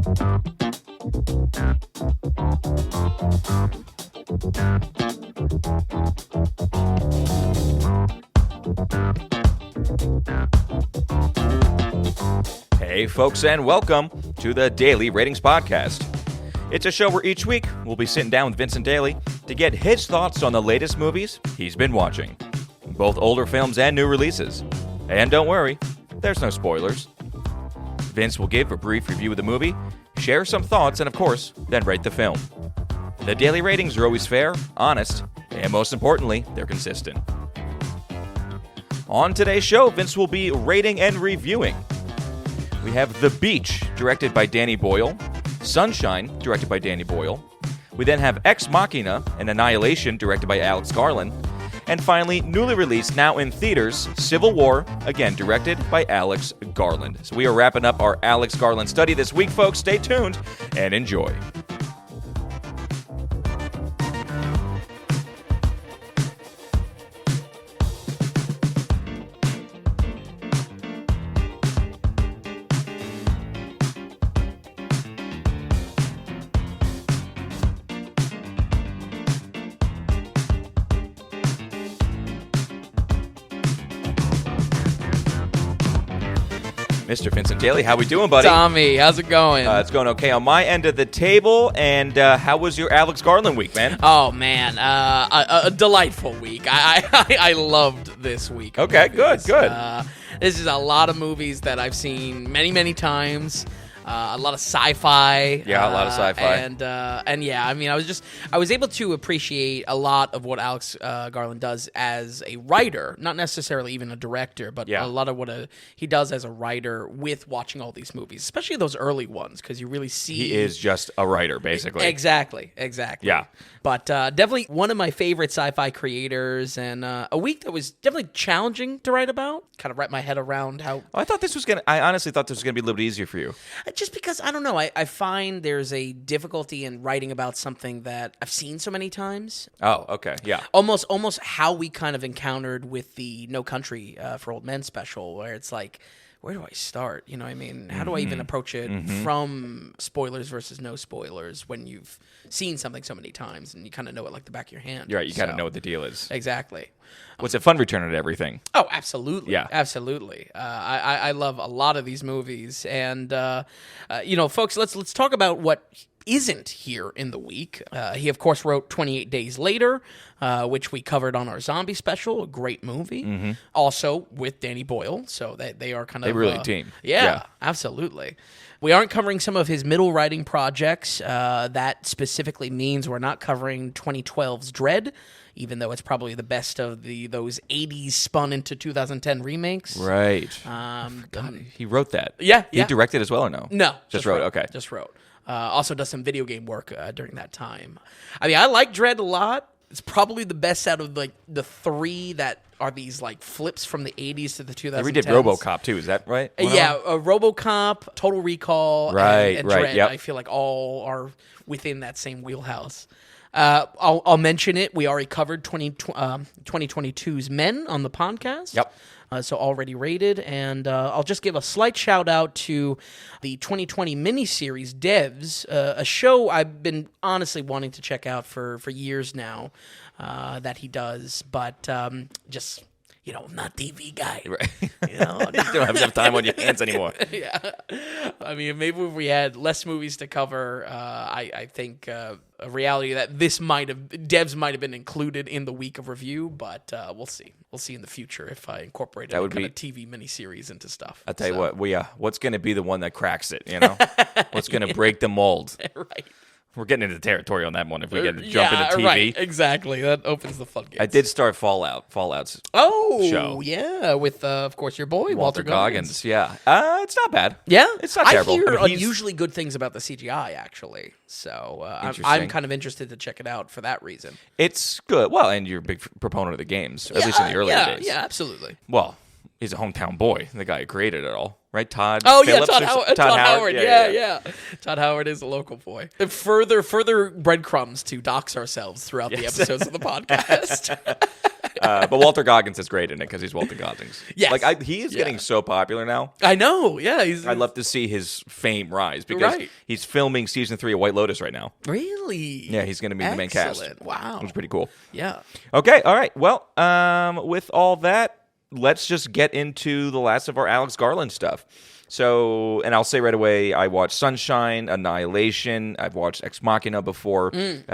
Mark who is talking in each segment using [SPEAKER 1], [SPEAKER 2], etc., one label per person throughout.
[SPEAKER 1] Hey folks, and welcome to the Daily Ratings Podcast. It's a show where each week we'll be sitting down with Vincent Daly to get his thoughts on the latest movies he's been watching, both older films and new releases. And don't worry, there's no spoilers. Vince will give a brief review of the movie, share some thoughts, and of course, then rate the film. The daily ratings are always fair, honest, and most importantly, they're consistent. On today's show, Vince will be rating and reviewing. We have The Beach, directed by Danny Boyle, Sunshine, directed by Danny Boyle. We then have Ex Machina and Annihilation, directed by Alex Garland. And finally, newly released, now in theaters, Civil War, again directed by Alex Garland. So we are wrapping up our Alex Garland study this week, folks. Stay tuned and enjoy. Mr. Vincent Daly, how we doing, buddy?
[SPEAKER 2] Tommy, how's it going?
[SPEAKER 1] It's going okay on my end of the table. And how was your Alex Garland week, man?
[SPEAKER 2] Oh man, a delightful week. I loved this week.
[SPEAKER 1] Okay, good.
[SPEAKER 2] This is a lot of movies that I've seen many times. A lot of sci-fi.
[SPEAKER 1] Yeah, a lot of sci-fi.
[SPEAKER 2] And yeah, I mean, I was able to appreciate a lot of what Alex Garland does as a writer, not necessarily even a director, but a lot of what he does as a writer with watching all these movies, especially those early ones, because you really see...
[SPEAKER 1] He is just a writer, basically.
[SPEAKER 2] Exactly.
[SPEAKER 1] Yeah.
[SPEAKER 2] But definitely one of my favorite sci-fi creators, and a week that was definitely challenging to write about. Kind of wrap my head around how...
[SPEAKER 1] I honestly thought this was going to be a little bit easier for you.
[SPEAKER 2] Just because, I don't know, I find there's a difficulty in writing about something that I've seen so many times.
[SPEAKER 1] Oh, okay, yeah.
[SPEAKER 2] Almost how we kind of encountered with the No Country for Old Men special, where it's like, where do I start? You know what I mean? How do I even approach it from spoilers versus no spoilers when you've seen something so many times and you kind of know it like the back of your hand?
[SPEAKER 1] You're right, you kind of know what the deal is.
[SPEAKER 2] Exactly.
[SPEAKER 1] Was it fun returning to everything?
[SPEAKER 2] Oh, absolutely.
[SPEAKER 1] Yeah.
[SPEAKER 2] Absolutely. I love a lot of these movies. And, folks, let's talk about what isn't here in the week. He, of course, wrote 28 Days Later, which we covered on our zombie special, a great movie. Also with Danny Boyle, so they are kind of...
[SPEAKER 1] They really team.
[SPEAKER 2] Yeah, absolutely. We aren't covering some of his middle writing projects. That specifically means we're not covering 2012's Dread, even though it's probably the best of those 80s spun into 2010 remakes.
[SPEAKER 1] Right. God, he wrote that.
[SPEAKER 2] Yeah.
[SPEAKER 1] He directed as well or no?
[SPEAKER 2] No.
[SPEAKER 1] Just wrote. Okay.
[SPEAKER 2] Just wrote. Also does some video game work during that time. I mean, I like Dread a lot. It's probably the best out of like the three that are these like flips from the 80s to the 2010s.
[SPEAKER 1] They redid RoboCop too, is that right?
[SPEAKER 2] RoboCop, Total Recall, and Dread.
[SPEAKER 1] Yep.
[SPEAKER 2] I feel like all are within that same wheelhouse. I'll mention it. We already covered 2022's Men on the podcast.
[SPEAKER 1] Yep.
[SPEAKER 2] So already rated. And I'll just give a slight shout out to the 2020 miniseries Devs, a show I've been honestly wanting to check out for years now that he does. But just... I'm not TV guy.
[SPEAKER 1] Right. You don't have enough time on your hands anymore.
[SPEAKER 2] Yeah. I mean, maybe if we had less movies to cover, I think a reality that Devs might have been included in the week of review, but we'll see. We'll see in the future if I incorporate any kind of TV miniseries into stuff.
[SPEAKER 1] I'll tell you what, what's going to be the one that cracks it, What's going to break the mold?
[SPEAKER 2] Right.
[SPEAKER 1] We're getting into territory on that one if we get to jump into TV.
[SPEAKER 2] Right, exactly. That opens the floodgates.
[SPEAKER 1] I did start Fallout's
[SPEAKER 2] show. Yeah, with, of course, your boy, Walter Goggins.
[SPEAKER 1] Yeah. It's not bad.
[SPEAKER 2] Yeah?
[SPEAKER 1] It's not terrible.
[SPEAKER 2] I hear unusually good things about the CGI, actually. So I'm kind of interested to check it out for that reason.
[SPEAKER 1] It's good. Well, and you're a big proponent of the games, at least in the earlier days.
[SPEAKER 2] Yeah, absolutely.
[SPEAKER 1] Well, he's a hometown boy, the guy who created it all. Right, Todd?
[SPEAKER 2] Oh,
[SPEAKER 1] Phillips
[SPEAKER 2] yeah, Todd Howard. Yeah. Todd Howard is a local boy. And further breadcrumbs to dox ourselves throughout the episodes of the podcast.
[SPEAKER 1] But Walter Goggins is great in it because he's Walter Goggins.
[SPEAKER 2] Yes.
[SPEAKER 1] Like he is getting so popular now.
[SPEAKER 2] I know. Yeah.
[SPEAKER 1] I'd love to see his fame rise because he's filming season 3 of White Lotus right now.
[SPEAKER 2] Really?
[SPEAKER 1] Yeah, he's going to be in the main cast.
[SPEAKER 2] Wow.
[SPEAKER 1] Which is pretty cool.
[SPEAKER 2] Yeah.
[SPEAKER 1] Okay. All right. Well, with all that, let's just get into the last of our Alex Garland stuff. So, and I'll say right away, I watched Sunshine, Annihilation. I've watched Ex Machina before.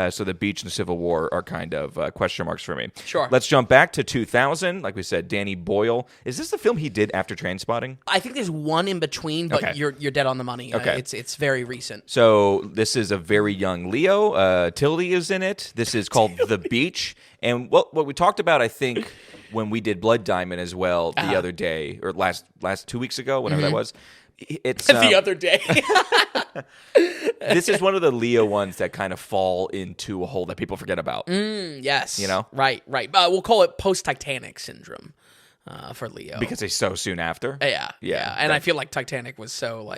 [SPEAKER 1] So The Beach and Civil War are kind of question marks for me.
[SPEAKER 2] Sure.
[SPEAKER 1] Let's jump back to 2000. Like we said, Danny Boyle. Is this the film he did after Trainspotting?
[SPEAKER 2] I think there's one in between, but you're dead on the money.
[SPEAKER 1] Okay.
[SPEAKER 2] It's very recent.
[SPEAKER 1] So this is a very young Leo. Tildy is in it. This is called The Beach. And what we talked about, I think, when we did Blood Diamond as well the other day, or last 2 weeks ago, whenever that was. It's
[SPEAKER 2] the other day.
[SPEAKER 1] This is one of the Leo ones that kind of fall into a hole that people forget about.
[SPEAKER 2] Yes.
[SPEAKER 1] You know?
[SPEAKER 2] Right. We'll call it post-Titanic syndrome for Leo.
[SPEAKER 1] Because it's so soon after.
[SPEAKER 2] Yeah. And I feel like Titanic was so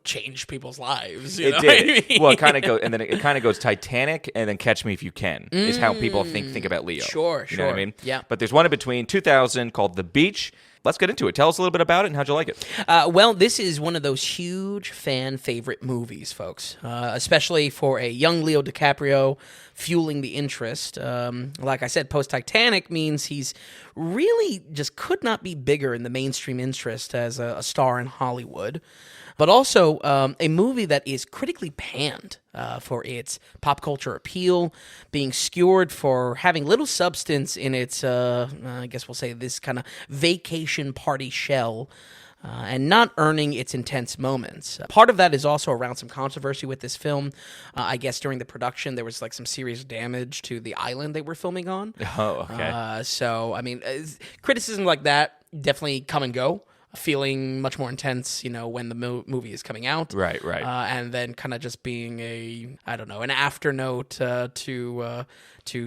[SPEAKER 2] changed people's lives.
[SPEAKER 1] It did. Well, it kind of goes, and then it kind of goes Titanic, and then Catch Me If You Can is how people think about Leo.
[SPEAKER 2] Sure.
[SPEAKER 1] You know what I mean?
[SPEAKER 2] Yeah.
[SPEAKER 1] But there's one in between, 2000, called The Beach. Let's get into it. Tell us a little bit about it and how'd you like it?
[SPEAKER 2] Well, this is one of those huge fan favorite movies, folks, especially for a young Leo DiCaprio fueling the interest. Like I said, post-Titanic means he's really just could not be bigger in the mainstream interest as a star in Hollywood. But also a movie that is critically panned for its pop culture appeal, being skewered for having little substance in its, I guess we'll say this kind of vacation party shell, and not earning its intense moments. Part of that is also around some controversy with this film. I guess during the production, there was like some serious damage to the island they were filming on.
[SPEAKER 1] Oh, okay.
[SPEAKER 2] So, I mean, criticism like that definitely come and go. Feeling much more intense, when the movie is coming out.
[SPEAKER 1] Right.
[SPEAKER 2] And then kind of just being an afternote to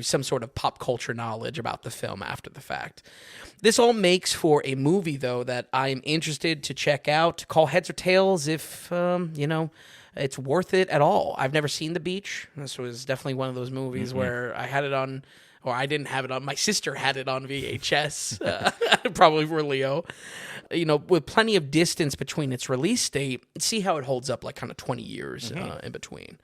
[SPEAKER 2] some sort of pop culture knowledge about the film after the fact. This all makes for a movie, though, that I am interested to check out, call heads or tails if, it's worth it at all. I've never seen The Beach. This was definitely one of those movies where I had it on... Or I didn't have it on. My sister had it on VHS, probably for Leo. With plenty of distance between its release date, see how it holds up like kind of 20 years in between.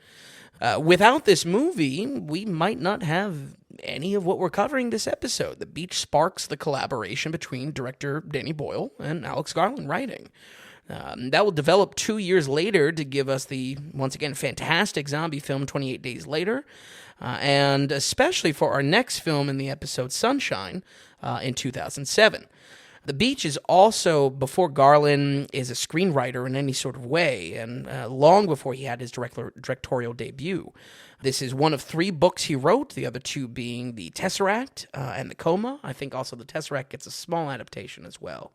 [SPEAKER 2] Without this movie, we might not have any of what we're covering this episode. The Beach sparks the collaboration between director Danny Boyle and Alex Garland writing. That will develop 2 years later to give us the, once again, fantastic zombie film 28 Days Later, and especially for our next film in the episode Sunshine in 2007. The Beach is also before Garland is a screenwriter in any sort of way, and long before he had his directorial debut. This is one of 3 books he wrote, the other 2 being The Tesseract and The Coma. I think also The Tesseract gets a small adaptation as well.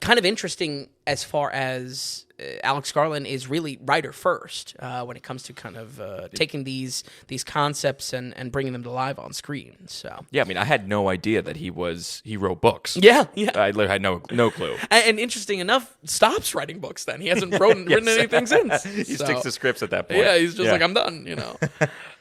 [SPEAKER 2] Kind of interesting as far as Alex Garland is really writer first when it comes to kind of taking these concepts and bringing them to life on screen. So
[SPEAKER 1] yeah, I mean, I had no idea that he wrote books.
[SPEAKER 2] Yeah.
[SPEAKER 1] I had no clue.
[SPEAKER 2] And interesting enough, stops writing books. Then he hasn't written anything since.
[SPEAKER 1] He sticks to scripts at that point.
[SPEAKER 2] Yeah, he's just like, I'm done.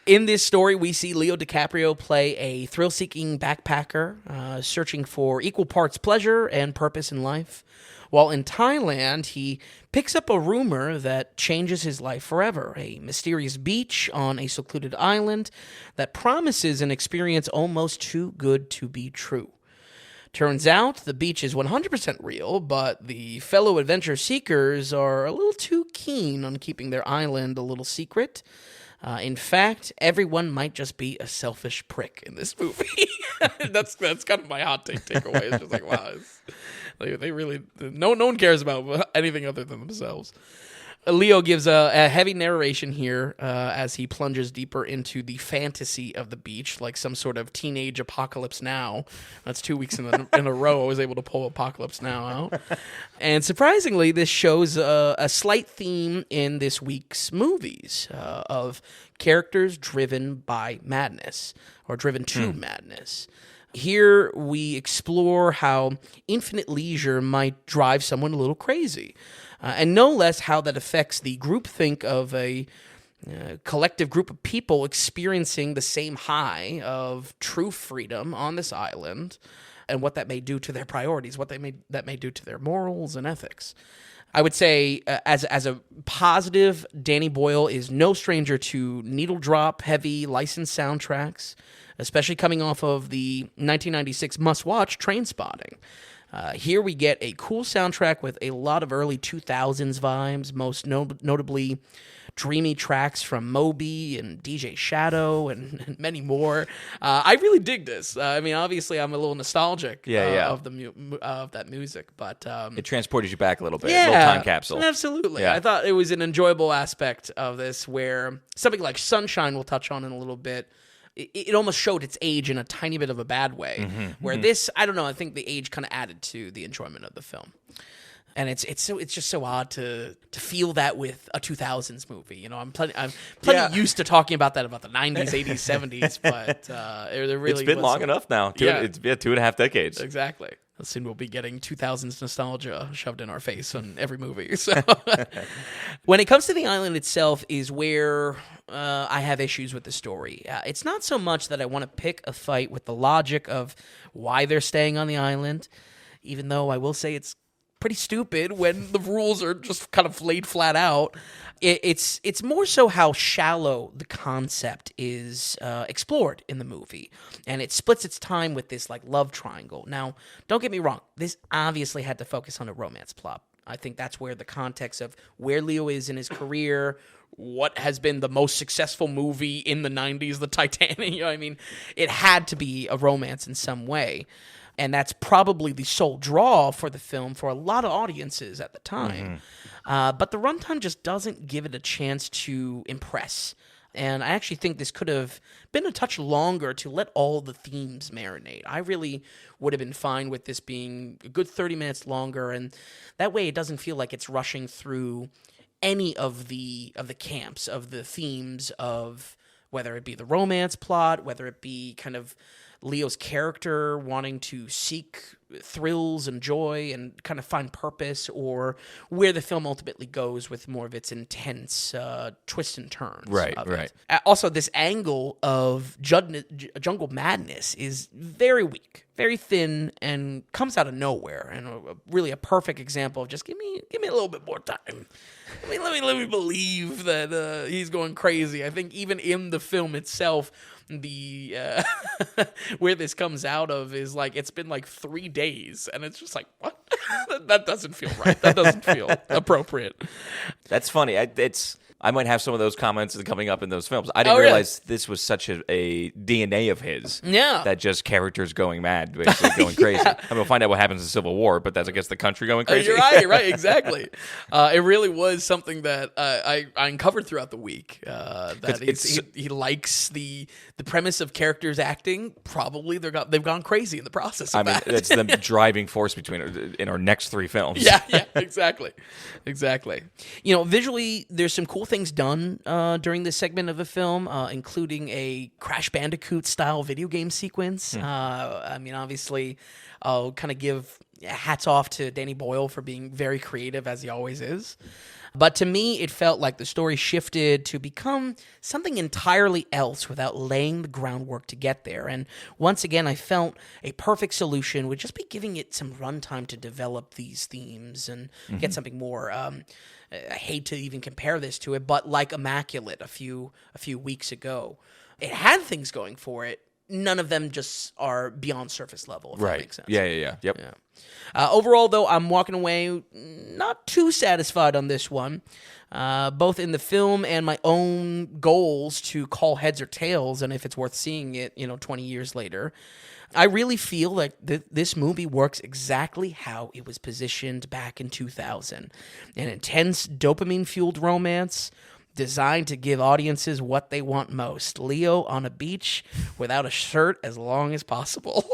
[SPEAKER 2] In this story, we see Leo DiCaprio play a thrill-seeking backpacker searching for equal parts pleasure and purpose in life. While in Thailand, he picks up a rumor that changes his life forever, a mysterious beach on a secluded island that promises an experience almost too good to be true. Turns out the beach is 100% real, but the fellow adventure seekers are a little too keen on keeping their island a little secret. In fact, everyone might just be a selfish prick in this movie. That's kind of my hot takeaway. It's just like, wow, they really no one cares about anything other than themselves. Leo gives a heavy narration here as he plunges deeper into the fantasy of the beach, like some sort of teenage Apocalypse Now. That's 2 weeks in a row I was able to pull Apocalypse Now out. And surprisingly, this shows a slight theme in this week's movies of characters driven by madness or driven to madness. Here we explore how infinite leisure might drive someone a little crazy. And no less how that affects the groupthink of a collective group of people experiencing the same high of true freedom on this island, and what that may do to their priorities, that may do to their morals and ethics. I would say, as a positive, Danny Boyle is no stranger to needle drop heavy licensed soundtracks, especially coming off of the 1996 must-watch Trainspotting. Here we get a cool soundtrack with a lot of early 2000s vibes, most notably dreamy tracks from Moby and DJ Shadow and many more. I really dig this. I mean, obviously, I'm a little nostalgic of that music, but
[SPEAKER 1] it transported you back a little bit, a little time capsule.
[SPEAKER 2] Absolutely. Yeah. I thought it was an enjoyable aspect of this, where something like Sunshine we'll touch on in a little bit. It almost showed its age in a tiny bit of a bad way, where this, I don't know, I think the age kind of added to the enjoyment of the film. And it's just so odd to feel that with a 2000s movie. You know, I'm plenty used to talking about the 90s, 80s, 70s, but there really
[SPEAKER 1] it's been long enough now. It's been 2.5 decades.
[SPEAKER 2] Exactly. Soon we'll be getting 2000s nostalgia shoved in our face on every movie. So, when it comes to the island itself, is where I have issues with the story. It's not so much that I want to pick a fight with the logic of why they're staying on the island, even though I will say it's pretty stupid when the rules are just kind of laid flat out. It's more so how shallow the concept is explored in the movie, and it splits its time with this like love triangle. Now, don't get me wrong, this obviously had to focus on a romance plot. I think that's where the context of where Leo is in his career, what has been the most successful movie in the 90s, the Titanic, you know what I mean? It had to be a romance in some way. And that's probably the sole draw for the film for a lot of audiences at the time. But the runtime just doesn't give it a chance to impress. And I actually think this could have been a touch longer to let all the themes marinate. I really would have been fine with this being a good 30 minutes longer, and that way it doesn't feel like it's rushing through any of the camps, of the themes of whether it be the romance plot, whether it be kind of Leo's character wanting to seek thrills and joy and kind of find purpose, or where the film ultimately goes with more of its intense twists and turns.
[SPEAKER 1] Right.
[SPEAKER 2] Also, this angle of jungle madness is very weak, very thin, and comes out of nowhere. And really a perfect example of just give me a little bit more time. Let me believe that he's going crazy. I think even in the film itself, the where this comes out of is like it's been like 3 days, and it's just like, what? That doesn't feel right. That doesn't feel appropriate.
[SPEAKER 1] That's funny. I might have some of those comments coming up in those films. I didn't realize this was such a DNA of his.
[SPEAKER 2] Yeah.
[SPEAKER 1] That just characters going mad, basically going crazy. I mean, we'll find out what happens in Civil War, but that's, I guess, the country going crazy.
[SPEAKER 2] You're right, exactly. It really was something that I uncovered throughout the week. That he likes the premise of characters acting. Probably they've gone crazy in the process of that.
[SPEAKER 1] It's the driving force in our next 3 films.
[SPEAKER 2] Yeah, exactly. You know, visually, there's some cool things done during this segment of the film, including a Crash Bandicoot-style video game sequence. I mean, obviously, I'll kind of give hats off to Danny Boyle for being very creative, as he always is. But to me, it felt like the story shifted to become something entirely else without laying the groundwork to get there. And once again, I felt a perfect solution would just be giving it some runtime to develop these themes and get something more. I hate to even compare this to it, but like Immaculate a few weeks ago, it had things going for it. None of them just are beyond surface level, if that makes sense.
[SPEAKER 1] Yeah. Yep.
[SPEAKER 2] Yeah. Overall, though, I'm walking away not too satisfied on this one, both in the film and my own goals to call heads or tails, and if it's worth seeing it, 20 years later. I really feel like this movie works exactly how it was positioned back in 2000. An intense dopamine-fueled romance designed to give audiences what they want most. Leo on a beach without a shirt as long as possible.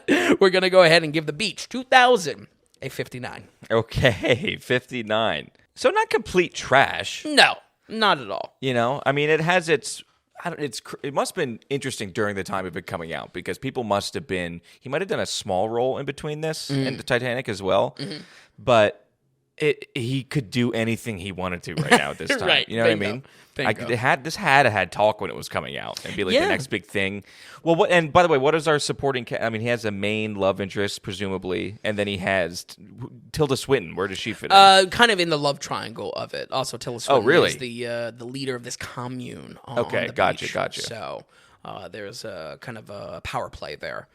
[SPEAKER 2] We're going to go ahead and give The Beach 2000 a 59.
[SPEAKER 1] Okay, 59. So not complete trash.
[SPEAKER 2] No, not at all.
[SPEAKER 1] I mean, it has its... it must have been interesting during the time of it coming out, because people must have been... He might have done a small role in between this and the Titanic as well. Mm-hmm. But he could do anything he wanted to right now at this time.
[SPEAKER 2] Right.
[SPEAKER 1] You know what I mean? This had talk when it was coming out and be like the next big thing. Well, and by the way, what is our supporting? I mean, he has a main love interest, presumably, and then he has Tilda Swinton. Where does she fit in?
[SPEAKER 2] Kind of in the love triangle of it. Also, Tilda Swinton
[SPEAKER 1] really?
[SPEAKER 2] is the leader of this commune.
[SPEAKER 1] Okay,
[SPEAKER 2] on the
[SPEAKER 1] gotcha,
[SPEAKER 2] beach.
[SPEAKER 1] gotcha.
[SPEAKER 2] So there's a kind of a power play there.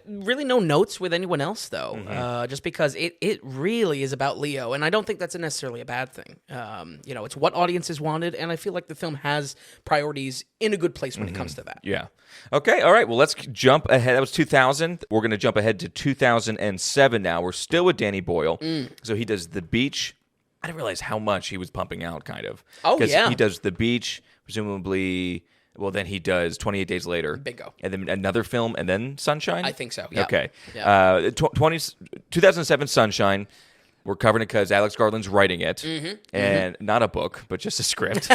[SPEAKER 2] Really no notes with anyone else, though, just because it really is about Leo, and I don't think that's necessarily a bad thing. It's what audiences wanted, and I feel like the film has priorities in a good place when it comes to that.
[SPEAKER 1] Yeah. Okay, all right, well, let's jump ahead. That was 2000. We're going to jump ahead to 2007 now. We're still with Danny Boyle. So he does The Beach. I didn't realize how much he was pumping out, kind of.
[SPEAKER 2] Oh, yeah.
[SPEAKER 1] He does The Beach, presumably... Well, then he does 28 Days Later.
[SPEAKER 2] Bingo.
[SPEAKER 1] And then another film, and then Sunshine?
[SPEAKER 2] I think so, yeah.
[SPEAKER 1] Okay.
[SPEAKER 2] Yeah.
[SPEAKER 1] 2007 Sunshine. We're covering it because Alex Garland's writing it. And not a book, but just a script.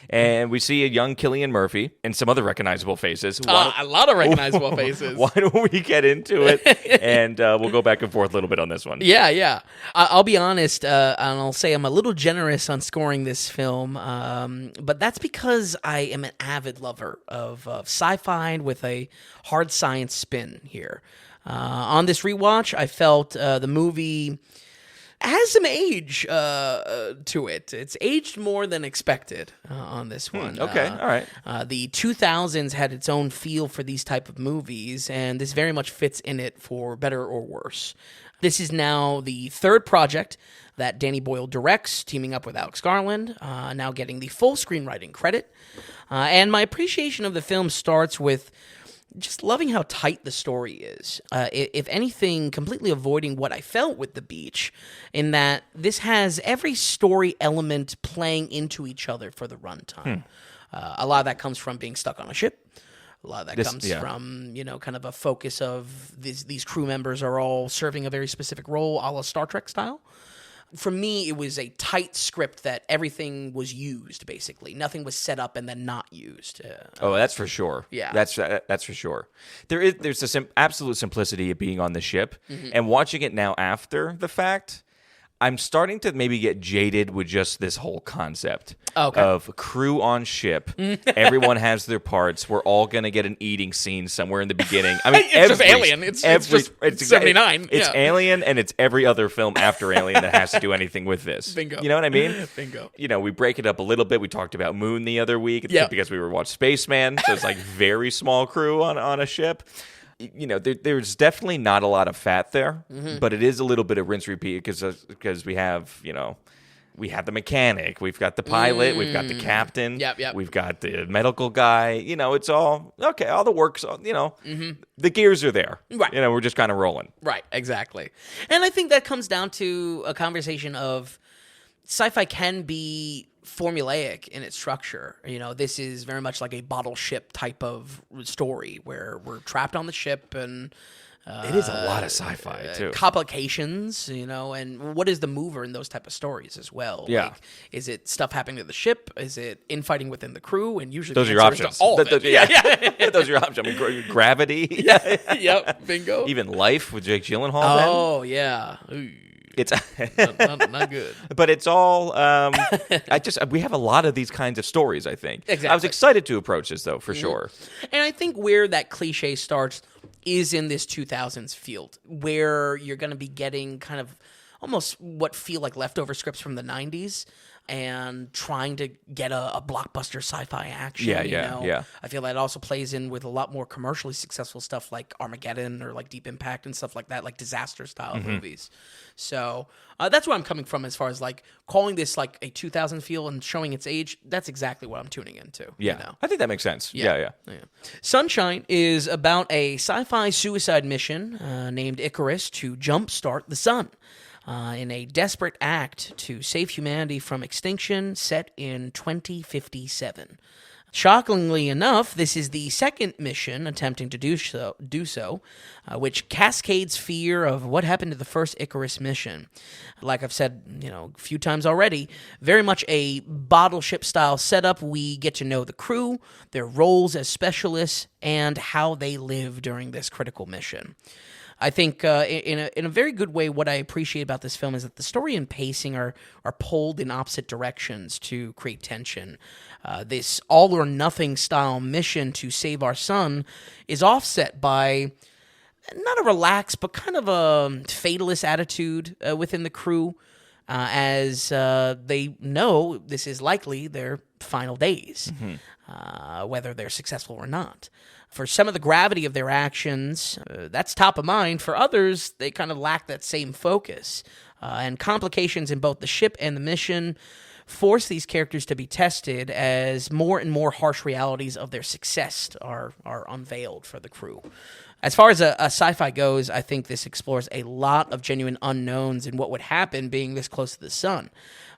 [SPEAKER 1] And we see a young Cillian Murphy and some other recognizable faces.
[SPEAKER 2] A lot of recognizable faces.
[SPEAKER 1] Why don't we get into it? And we'll go back and forth a little bit on this one.
[SPEAKER 2] Yeah. I'll be honest, and I'll say I'm a little generous on scoring this film, but that's because I am an avid lover of sci-fi with a hard science spin here. On this rewatch, I felt the movie has some age to it. It's aged more than expected on this one.
[SPEAKER 1] Okay, all right.
[SPEAKER 2] The 2000s had its own feel for these type of movies, and this very much fits in it for better or worse. This is now the third project that Danny Boyle directs, teaming up with Alex Garland, now getting the full screenwriting credit. And my appreciation of the film starts with just loving how tight the story is. If anything, completely avoiding what I felt with The Beach, in that this has every story element playing into each other for the runtime. A lot of that comes from being stuck on a ship. A lot of that comes from, kind of a focus of these crew members are all serving a very specific role, a la Star Trek style. For me, it was a tight script that everything was used, basically. Nothing was set up and then not used.
[SPEAKER 1] That's for sure.
[SPEAKER 2] Yeah.
[SPEAKER 1] That's for sure. There's absolute simplicity of being on the ship, and watching it now after the fact, I'm starting to maybe get jaded with just this whole concept of crew on ship. Everyone has their parts. We're all going to get an eating scene somewhere in the beginning. I mean,
[SPEAKER 2] it's just Alien. It's just 79.
[SPEAKER 1] It's Alien, and it's every other film after Alien that has to do anything with this.
[SPEAKER 2] Bingo.
[SPEAKER 1] You know what I mean?
[SPEAKER 2] Bingo.
[SPEAKER 1] We break it up a little bit. We talked about Moon the other week because we were watching Spaceman. So it's like very small crew on a ship. There's definitely not a lot of fat there, but it is a little bit of rinse repeat because we have the mechanic, we've got the pilot, we've got the captain, we've got the medical guy. It's all okay. All the work's, the gears are there.
[SPEAKER 2] Right.
[SPEAKER 1] We're just kind of rolling.
[SPEAKER 2] Right. Exactly. And I think that comes down to a conversation of sci-fi can be formulaic in its structure. This is very much like a bottle ship type of story where we're trapped on the ship and
[SPEAKER 1] it is a lot of sci-fi too.
[SPEAKER 2] Complications, and what is the mover in those type of stories as well?
[SPEAKER 1] Yeah.
[SPEAKER 2] Like, is it stuff happening to the ship? Is it infighting within the crew? And usually
[SPEAKER 1] those are your options.
[SPEAKER 2] All of it.
[SPEAKER 1] Yeah. Those are your options. I mean, gravity.
[SPEAKER 2] Yep. Bingo.
[SPEAKER 1] Even Life with Jake Gyllenhaal.
[SPEAKER 2] Oh, yeah. Ooh.
[SPEAKER 1] It's
[SPEAKER 2] not good.
[SPEAKER 1] But it's all we have a lot of these kinds of stories, I think.
[SPEAKER 2] Exactly.
[SPEAKER 1] I was excited to approach this though, for sure.
[SPEAKER 2] And I think where that cliche starts is in this 2000s field, where you're going to be getting kind of almost what feel like leftover scripts from the 90s and trying to get a blockbuster sci-fi action.
[SPEAKER 1] Yeah.
[SPEAKER 2] I feel that also plays in with a lot more commercially successful stuff like Armageddon or like Deep Impact and stuff like that, like disaster style movies. So that's where I'm coming from as far as like calling this like a 2000 feel and showing its age. That's exactly what I'm tuning into.
[SPEAKER 1] Yeah, I think that makes sense. Yeah.
[SPEAKER 2] Sunshine is about a sci-fi suicide mission named Icarus to jumpstart the sun. In a desperate act to save humanity from extinction set in 2057. Shockingly enough, this is the second mission attempting to do so, which cascades fear of what happened to the first Icarus mission. Like I've said, a few times already, very much a bottle ship style setup. We get to know the crew, their roles as specialists, and how they live during this critical mission. I think in a very good way, what I appreciate about this film is that the story and pacing are pulled in opposite directions to create tension. This all or nothing style mission to save our son is offset by not a relaxed, but kind of a fatalist attitude within the crew, as they know this is likely their final days, whether they're successful or not. For some of the gravity of their actions, that's top of mind. For others, they kind of lack that same focus. And complications in both the ship and the mission force these characters to be tested as more and more harsh realities of their success are unveiled for the crew. As far as a sci-fi goes, I think this explores a lot of genuine unknowns in what would happen being this close to the sun.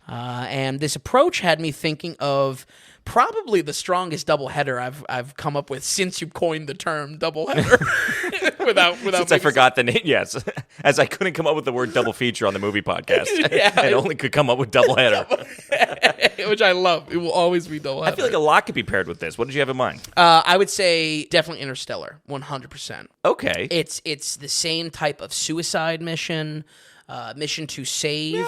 [SPEAKER 2] And this approach had me thinking of probably the strongest doubleheader I've come up with since you coined the term doubleheader. without
[SPEAKER 1] Since I forgot the name, yes. As I couldn't come up with the word double feature on the movie podcast. I only could come up with doubleheader.
[SPEAKER 2] Which I love. It will always be doubleheader.
[SPEAKER 1] I feel like a lot could be paired with this. What did you have in mind?
[SPEAKER 2] I would say definitely Interstellar, 100%.
[SPEAKER 1] Okay.
[SPEAKER 2] It's the same type of suicide mission. Mission to save,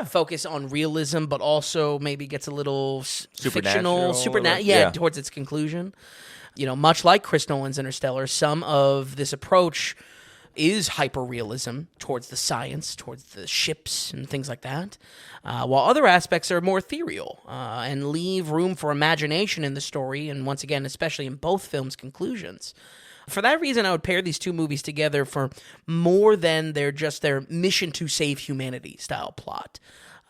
[SPEAKER 2] focus on realism, but also maybe gets a little fictional, towards its conclusion. Much like Chris Nolan's Interstellar, some of this approach is hyper-realism towards the science, towards the ships and things like that, while other aspects are more ethereal and leave room for imagination in the story, and once again, especially in both films' conclusions. For that reason, I would pair these two movies together for more than their mission to save humanity style plot.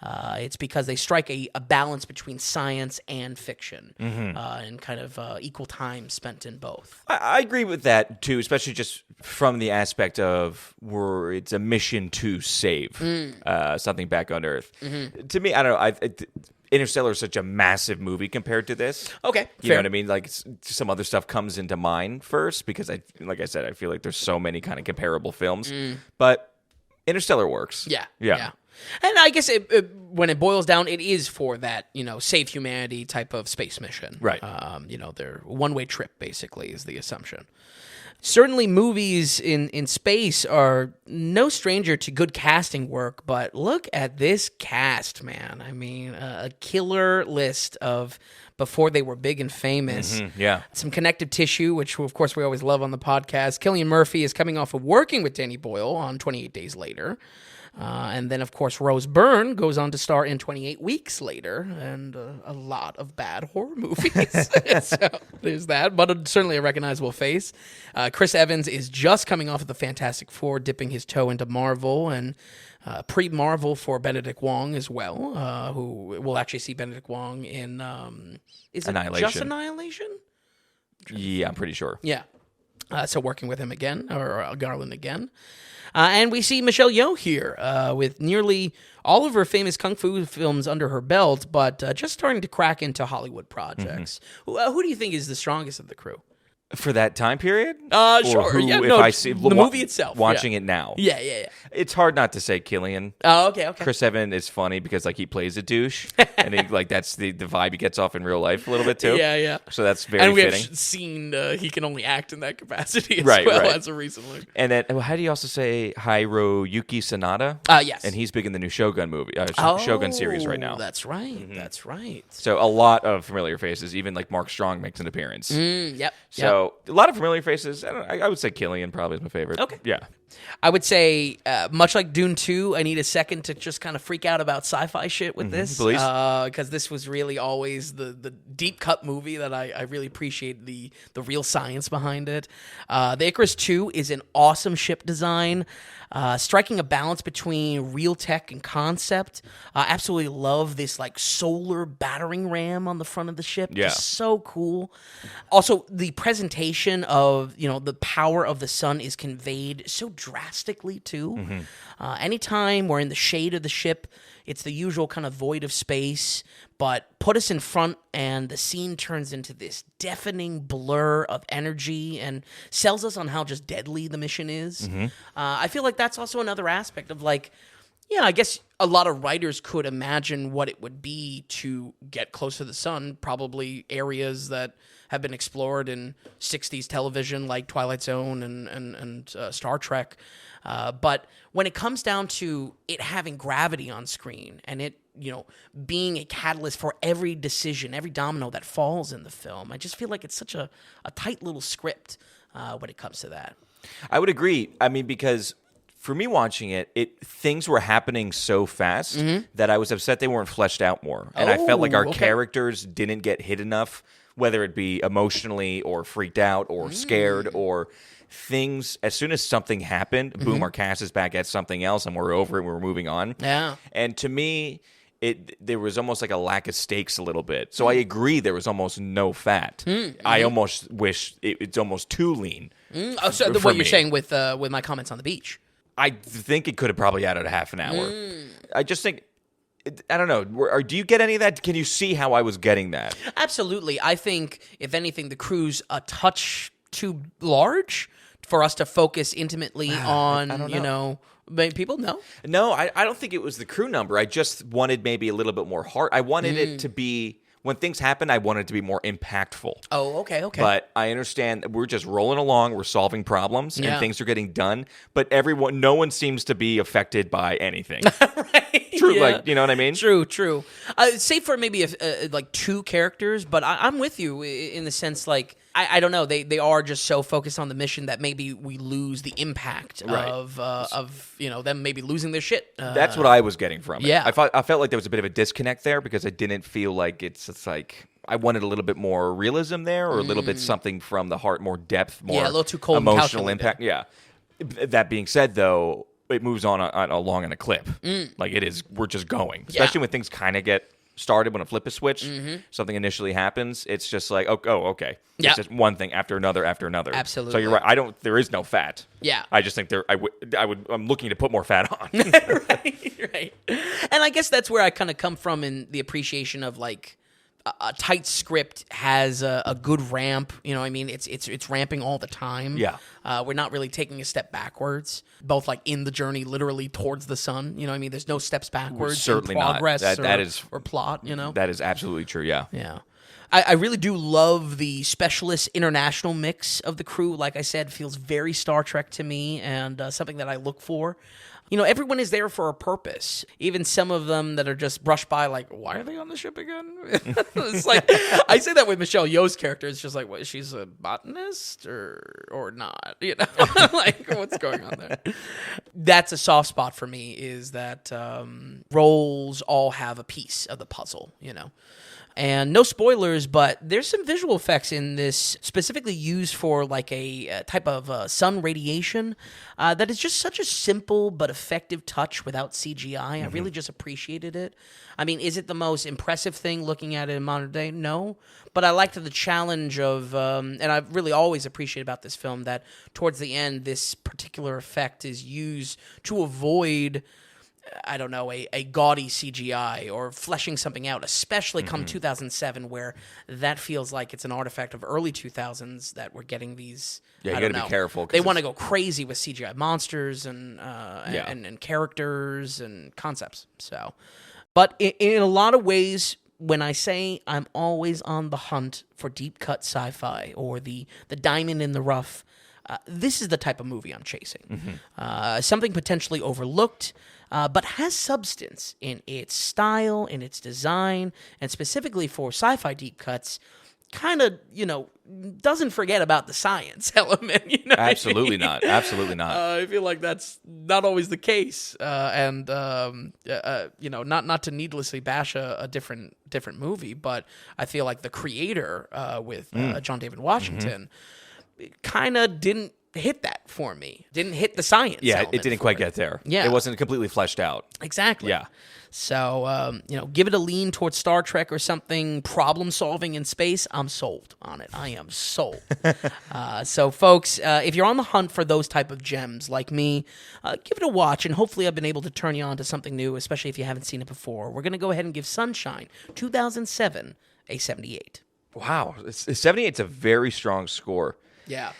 [SPEAKER 2] It's because they strike a balance between science and fiction, and kind of equal time spent in both.
[SPEAKER 1] I agree with that, too, especially just from the aspect of where it's a mission to save something back on Earth. To me, I don't know, Interstellar is such a massive movie compared to this.
[SPEAKER 2] Okay,
[SPEAKER 1] you know what I mean? Like some other stuff comes into mind first because like I said, I feel like there's so many kind of comparable films, but Interstellar works.
[SPEAKER 2] Yeah. And I guess when it boils down, it is for that save humanity type of space mission.
[SPEAKER 1] Right.
[SPEAKER 2] Their one-way trip basically is the assumption. Certainly, movies in space are no stranger to good casting work, but look at this cast, man. I mean, a killer list of before they were big and famous. Some connective tissue, which, of course, we always love on the podcast. Cillian Murphy is coming off of working with Danny Boyle on 28 Days Later. And then, of course, Rose Byrne goes on to star in 28 Weeks Later and a lot of bad horror movies. So there's that, but certainly a recognizable face. Chris Evans is just coming off of the Fantastic Four, dipping his toe into Marvel, and pre-Marvel for Benedict Wong as well, who will actually see Benedict Wong in is it
[SPEAKER 1] Annihilation.
[SPEAKER 2] Just Annihilation?
[SPEAKER 1] Yeah, I'm pretty sure.
[SPEAKER 2] Yeah. So working with him again, or Garland again. And we see Michelle Yeoh here with nearly all of her famous kung fu films under her belt, but just starting to crack into Hollywood projects. Who do you think is the strongest of the crew?
[SPEAKER 1] For that time period?
[SPEAKER 2] Sure. The movie itself.
[SPEAKER 1] Watching it now.
[SPEAKER 2] Yeah.
[SPEAKER 1] It's hard not to say Cillian.
[SPEAKER 2] Oh, okay.
[SPEAKER 1] Chris Evans is funny because he plays a douche, and that's the vibe he gets off in real life a little bit too.
[SPEAKER 2] Yeah.
[SPEAKER 1] So that's very fitting.
[SPEAKER 2] And we have seen he can only act in that capacity as well as a recently.
[SPEAKER 1] And then how do you also say Hiroyuki Sanada?
[SPEAKER 2] Yes.
[SPEAKER 1] And he's big in the new Shogun movie, Shogun series right now.
[SPEAKER 2] That's right. That's right.
[SPEAKER 1] So a lot of familiar faces. Even like Mark Strong makes an appearance.
[SPEAKER 2] Yep.
[SPEAKER 1] So a lot of familiar faces. I would say Cillian probably is my favorite.
[SPEAKER 2] Okay.
[SPEAKER 1] Yeah.
[SPEAKER 2] I would say, much like Dune 2, I need a second to just kind of freak out about sci-fi shit with this.
[SPEAKER 1] Please.
[SPEAKER 2] Because this was really always the deep cut movie that I really appreciate the real science behind it. The Icarus 2 is an awesome ship design, striking a balance between real tech and concept. Absolutely love this solar battering ram on the front of the ship.
[SPEAKER 1] Yeah.
[SPEAKER 2] Just so cool. Also, the presentation of the power of the sun is conveyed so drastically too. Anytime we're in the shade of the ship, it's the usual kind of void of space, but put us in front and the scene turns into this deafening blur of energy and sells us on how just deadly the mission is. I feel like that's also another aspect of Yeah, I guess a lot of writers could imagine what it would be to get close to the sun, probably areas that have been explored in 60s television like Twilight Zone and Star Trek. But when it comes down to it having gravity on screen and it, being a catalyst for every decision, every domino that falls in the film, I just feel like it's such a tight little script when it comes to that.
[SPEAKER 1] I would agree. I mean, because for me watching it, things were happening so fast that I was upset they weren't fleshed out more. And I felt like our characters didn't get hit enough, whether it be emotionally or freaked out or scared or things. As soon as something happened, boom, our cast is back at something else and we're over it and we're moving on.
[SPEAKER 2] Yeah.
[SPEAKER 1] And to me, there was almost like a lack of stakes a little bit. So I agree there was almost no fat. I almost wish it's almost too lean.
[SPEAKER 2] So what you're saying with my comments on the beach.
[SPEAKER 1] I think it could have probably added a half an hour. I just think, I don't know. Do you get any of that? Can you see how I was getting that?
[SPEAKER 2] Absolutely. I think, if anything, the crew's a touch too large for us to focus intimately on,
[SPEAKER 1] I don't know.
[SPEAKER 2] People? No?
[SPEAKER 1] No, I don't think it was the crew number. I just wanted maybe a little bit more heart. I wanted it to be, when things happen, I wanted it to be more impactful.
[SPEAKER 2] Oh, okay.
[SPEAKER 1] But I understand that we're just rolling along, we're solving problems, and things are getting done. But no one seems to be affected by anything.
[SPEAKER 2] Right.
[SPEAKER 1] True, you know what I mean?
[SPEAKER 2] True. Save for maybe like two characters, but I'm with you in the sense like, I don't know. They are just so focused on the mission that maybe we lose the impact of them maybe losing their shit.
[SPEAKER 1] That's what I was getting from it.
[SPEAKER 2] Yeah.
[SPEAKER 1] I felt like there was a bit of a disconnect there because I didn't feel like it's like I wanted a little bit more realism there or a little bit something from the heart, more depth, more
[SPEAKER 2] a little too cold and
[SPEAKER 1] emotional
[SPEAKER 2] calculated.
[SPEAKER 1] impact. Yeah. That being said, though, it moves on along in a clip. Like it is, we're just going, especially when things kind of get started. When a flip is switched, something initially happens. It's just like, oh, okay.
[SPEAKER 2] Yeah.
[SPEAKER 1] It's just one thing after another after another.
[SPEAKER 2] Absolutely.
[SPEAKER 1] So you're right. There is no fat.
[SPEAKER 2] Yeah.
[SPEAKER 1] I just think I'm looking to put more fat on.
[SPEAKER 2] right. And I guess that's where I kind of come from in the appreciation of like a tight script has a good ramp. You know what I mean? It's ramping all the time.
[SPEAKER 1] Yeah.
[SPEAKER 2] We're not really taking a step backwards, both like in the journey literally towards the sun. You know what I mean? There's no steps backwards
[SPEAKER 1] Certainly
[SPEAKER 2] in progress
[SPEAKER 1] not.
[SPEAKER 2] or plot,
[SPEAKER 1] That is absolutely true, yeah.
[SPEAKER 2] Yeah. I really do love the specialist international mix of the crew. Like I said, feels very Star Trek to me and something that I look for. Everyone is there for a purpose. Even some of them that are just brushed by like, why are they on the ship again? It's like, I say that with Michelle Yeoh's character. It's just like, what, she's a botanist or not? Like, what's going on there? That's a soft spot for me, is that roles all have a piece of the puzzle, And no spoilers, but there's some visual effects in this specifically used for like a type of sun radiation that is just such a simple but effective touch without CGI. I really just appreciated it. I mean, is it the most impressive thing looking at it in modern day? No. But I liked the challenge of, and I've really always appreciated about this film that towards the end, this particular effect is used to avoid, I don't know, a gaudy CGI or fleshing something out, especially come 2007, where that feels like it's an artifact of early 2000s that we're getting these.
[SPEAKER 1] Yeah, you got to be careful.
[SPEAKER 2] They want to go crazy with CGI monsters and characters and concepts. So, but in a lot of ways, when I say I'm always on the hunt for deep cut sci-fi or the diamond in the rough, this is the type of movie I'm chasing. Something potentially overlooked, but has substance in its style, in its design, and specifically for sci-fi deep cuts, kind of, doesn't forget about the science element.
[SPEAKER 1] Absolutely not. Absolutely not.
[SPEAKER 2] I feel like that's not always the case. And not to needlessly bash a different movie, but I feel like the creator with John David Washington kind of didn't hit that for me. Didn't hit the science.
[SPEAKER 1] Yeah, it didn't quite get there.
[SPEAKER 2] Yeah.
[SPEAKER 1] It wasn't completely fleshed out.
[SPEAKER 2] Exactly.
[SPEAKER 1] Yeah.
[SPEAKER 2] So, give it a lean towards Star Trek or something problem solving in space. I'm sold on it. I am sold. So, folks, if you're on the hunt for those type of gems like me, give it a watch, and hopefully I've been able to turn you on to something new, especially if you haven't seen it before. We're going to go ahead and give Sunshine 2007 a 78.
[SPEAKER 1] Wow. 78 is a very strong score.
[SPEAKER 2] Yeah.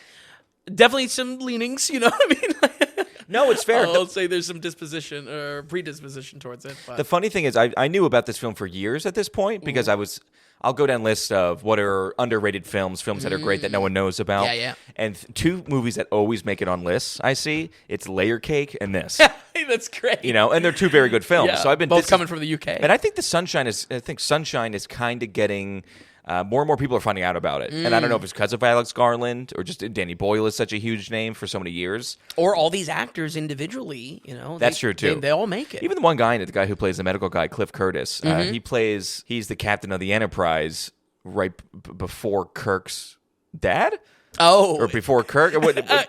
[SPEAKER 2] Definitely some leanings, you know what I mean?
[SPEAKER 1] No, it's fair.
[SPEAKER 2] I'll say there's some disposition or predisposition towards it. But.
[SPEAKER 1] The funny thing is, I knew about this film for years at this point because I'll go down lists of what are underrated films that are great that no one knows about.
[SPEAKER 2] Yeah.
[SPEAKER 1] And two movies that always make it on lists, I see, it's Layer Cake and this.
[SPEAKER 2] That's great.
[SPEAKER 1] And they're two very good films.
[SPEAKER 2] Yeah,
[SPEAKER 1] So I've been
[SPEAKER 2] both coming from the UK.
[SPEAKER 1] And I think Sunshine is kind of getting more and more people are finding out about it. And I don't know if it's because of Alex Garland or just Danny Boyle is such a huge name for so many years.
[SPEAKER 2] Or all these actors individually,
[SPEAKER 1] That's true, too.
[SPEAKER 2] They all make it.
[SPEAKER 1] Even the one guy, the guy who plays the medical guy, Cliff Curtis, he's the captain of the Enterprise right before Kirk's dad?
[SPEAKER 2] Oh.
[SPEAKER 1] Or before Kirk?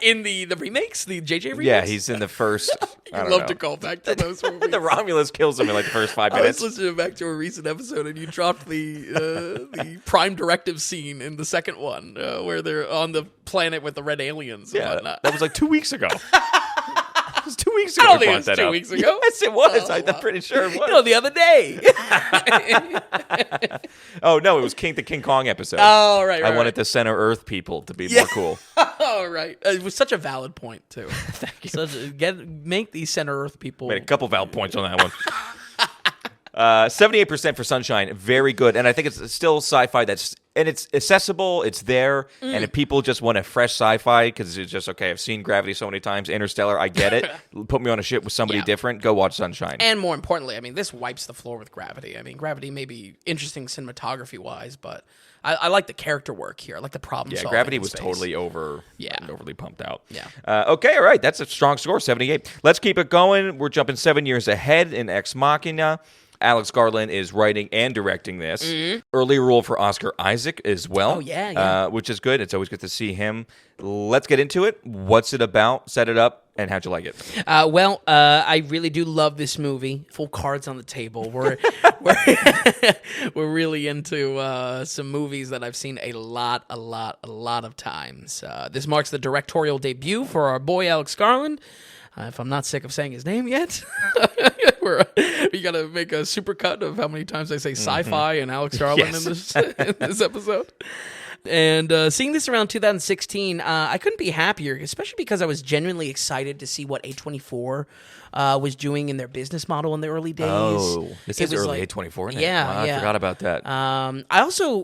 [SPEAKER 2] In the remakes, the JJ remakes?
[SPEAKER 1] Yeah, he's in the first. I
[SPEAKER 2] love
[SPEAKER 1] know.
[SPEAKER 2] to call back to those movies.
[SPEAKER 1] The Romulus kills him in like the first 5
[SPEAKER 2] I was
[SPEAKER 1] minutes.
[SPEAKER 2] listening back to a recent episode, and you dropped the prime directive scene in the second one, where they're on the planet with the red aliens and whatnot.
[SPEAKER 1] That was like 2 weeks ago. It was 2 weeks ago.
[SPEAKER 2] I don't think it was 2 weeks ago.
[SPEAKER 1] Yes, it was.
[SPEAKER 2] Oh,
[SPEAKER 1] I'm pretty sure it was.
[SPEAKER 2] No, the other day.
[SPEAKER 1] Oh, no, it was the King Kong episode.
[SPEAKER 2] Oh, right.
[SPEAKER 1] I wanted the Center Earth people to be more cool.
[SPEAKER 2] Oh, right. It was such a valid point, too.
[SPEAKER 1] Thank you.
[SPEAKER 2] Make these Center Earth people.
[SPEAKER 1] Made a couple valid points on that one. 78% for Sunshine, very good, and I think it's still sci-fi and it's accessible, it's there, and if people just want a fresh sci-fi because it's just okay, I've seen Gravity so many times, Interstellar, I get it. Put me on a ship with somebody different, go watch Sunshine.
[SPEAKER 2] And more importantly, this wipes the floor with Gravity. Gravity may be interesting cinematography-wise, but I like the character work here. I like the problem solving.
[SPEAKER 1] Yeah, Gravity was
[SPEAKER 2] space.
[SPEAKER 1] totally overly pumped out.
[SPEAKER 2] Yeah.
[SPEAKER 1] Okay, all right, that's a strong score, 78. Let's keep it going. We're jumping 7 years ahead in Ex Machina. Alex Garland is writing and directing this. Early role for Oscar Isaac as well.
[SPEAKER 2] Oh, yeah.
[SPEAKER 1] Which is good. It's always good to see him. Let's get into it. What's it about? Set it up. And how'd you like it?
[SPEAKER 2] I really do love this movie. Full cards on the table. We're really into some movies that I've seen a lot of times. This marks the directorial debut for our boy Alex Garland. If I'm not sick of saying his name yet, we got to make a supercut of how many times I say sci-fi and Alex Garland in this episode. And seeing this around 2016, I couldn't be happier, especially because I was genuinely excited to see what A24 was doing in their business model in the early days.
[SPEAKER 1] Oh, this is early A24, isn't it?
[SPEAKER 2] Yeah,
[SPEAKER 1] wow, I forgot about that.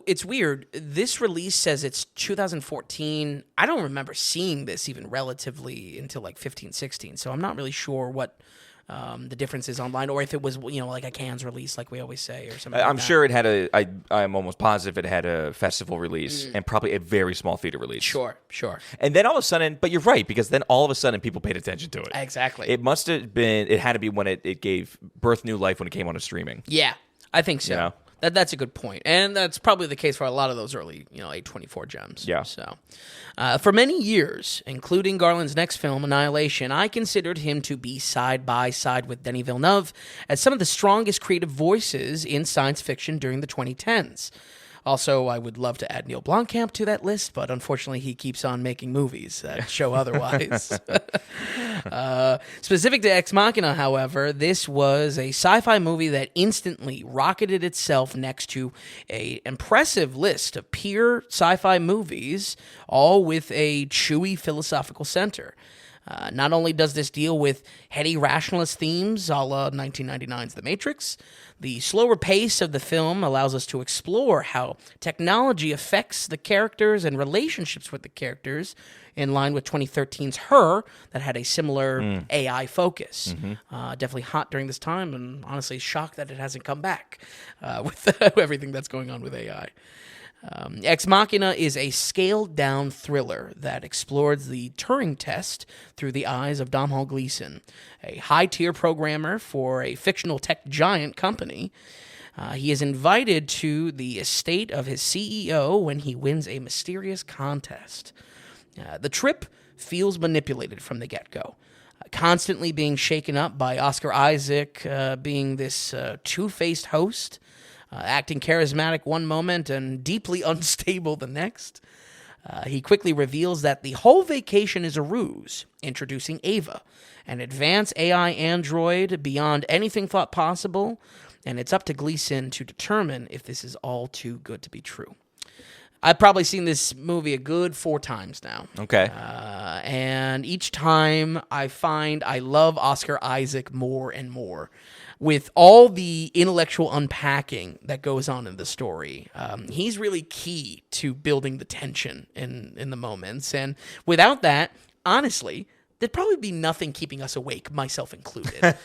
[SPEAKER 2] It's weird. This release says it's 2014. I don't remember seeing this even relatively until like 15, 16. So I'm not really sure what the difference is online, or if it was like a Cannes release, like we always say, or something.
[SPEAKER 1] I'm sure it had I'm almost positive it had a festival release and probably a very small theater release.
[SPEAKER 2] Sure.
[SPEAKER 1] And then all of a sudden, but you're right, because then all of a sudden people paid attention to it.
[SPEAKER 2] Exactly.
[SPEAKER 1] It must have been. It had to be when it gave birth new life when it came on to streaming.
[SPEAKER 2] Yeah, I think so.
[SPEAKER 1] You know?
[SPEAKER 2] That's a good point. And that's probably the case for a lot of those early, A24 gems.
[SPEAKER 1] Yeah.
[SPEAKER 2] So, for many years, including Garland's next film, Annihilation, I considered him to be side by side with Denis Villeneuve as some of the strongest creative voices in science fiction during the 2010s. Also, I would love to add Neil Blomkamp to that list, but unfortunately he keeps on making movies that show otherwise. Specific to Ex Machina, however, this was a sci-fi movie that instantly rocketed itself next to an impressive list of peer sci-fi movies, all with a chewy philosophical center. Not only does this deal with heady rationalist themes a la 1999's The Matrix, the slower pace of the film allows us to explore how technology affects the characters and relationships with the characters, in line with 2013's Her, that had a similar AI focus. Definitely hot during this time, and honestly shocked that it hasn't come back with everything that's going on with AI. Ex Machina is a scaled-down thriller that explores the Turing test through the eyes of Domhnall Gleeson, a high-tier programmer for a fictional tech giant company. He is invited to the estate of his CEO when he wins a mysterious contest. The trip feels manipulated from the get-go, constantly being shaken up by Oscar Isaac being this two-faced host, acting charismatic one moment and deeply unstable the next. He quickly reveals that the whole vacation is a ruse, introducing Ava, an advanced AI android beyond anything thought possible, and it's up to Gleeson to determine if this is all too good to be true. I've probably seen this movie a good 4 times now.
[SPEAKER 1] Okay.
[SPEAKER 2] And each time I find I love Oscar Isaac more and more. With all the intellectual unpacking that goes on in the story, he's really key to building the tension in the moments. And without that, honestly, there'd probably be nothing keeping us awake, myself included.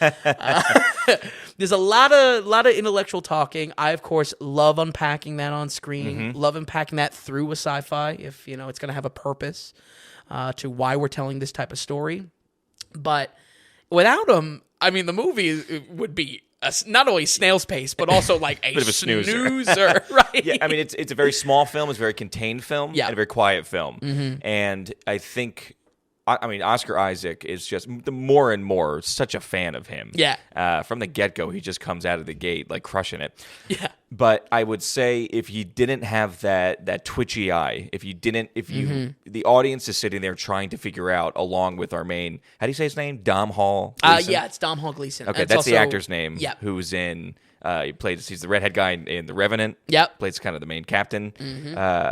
[SPEAKER 2] There's a lot of intellectual talking. I, of course, love unpacking that on screen. Love unpacking that through a sci-fi if it's going to have a purpose to why we're telling this type of story. But without them, I mean, the movie would be not only snail's pace, but also like a
[SPEAKER 1] bit of a
[SPEAKER 2] snoozer, right?
[SPEAKER 1] Yeah, I mean, it's a very small film. It's a very contained film, and a very quiet film. And I think, Oscar Isaac is just the more and more such a fan of him.
[SPEAKER 2] Yeah.
[SPEAKER 1] From the get-go, he just comes out of the gate like crushing it.
[SPEAKER 2] Yeah.
[SPEAKER 1] But I would say if you didn't have that twitchy eye, the audience is sitting there trying to figure out, along with our main, how do you say his name? Dom Hall Gleason?
[SPEAKER 2] Yeah, it's Dom Hall Gleason.
[SPEAKER 1] Okay, that's the actor's name.
[SPEAKER 2] Yeah.
[SPEAKER 1] Who's in... he's the redhead guy in The Revenant.
[SPEAKER 2] Yep.
[SPEAKER 1] Plays kind of the main captain.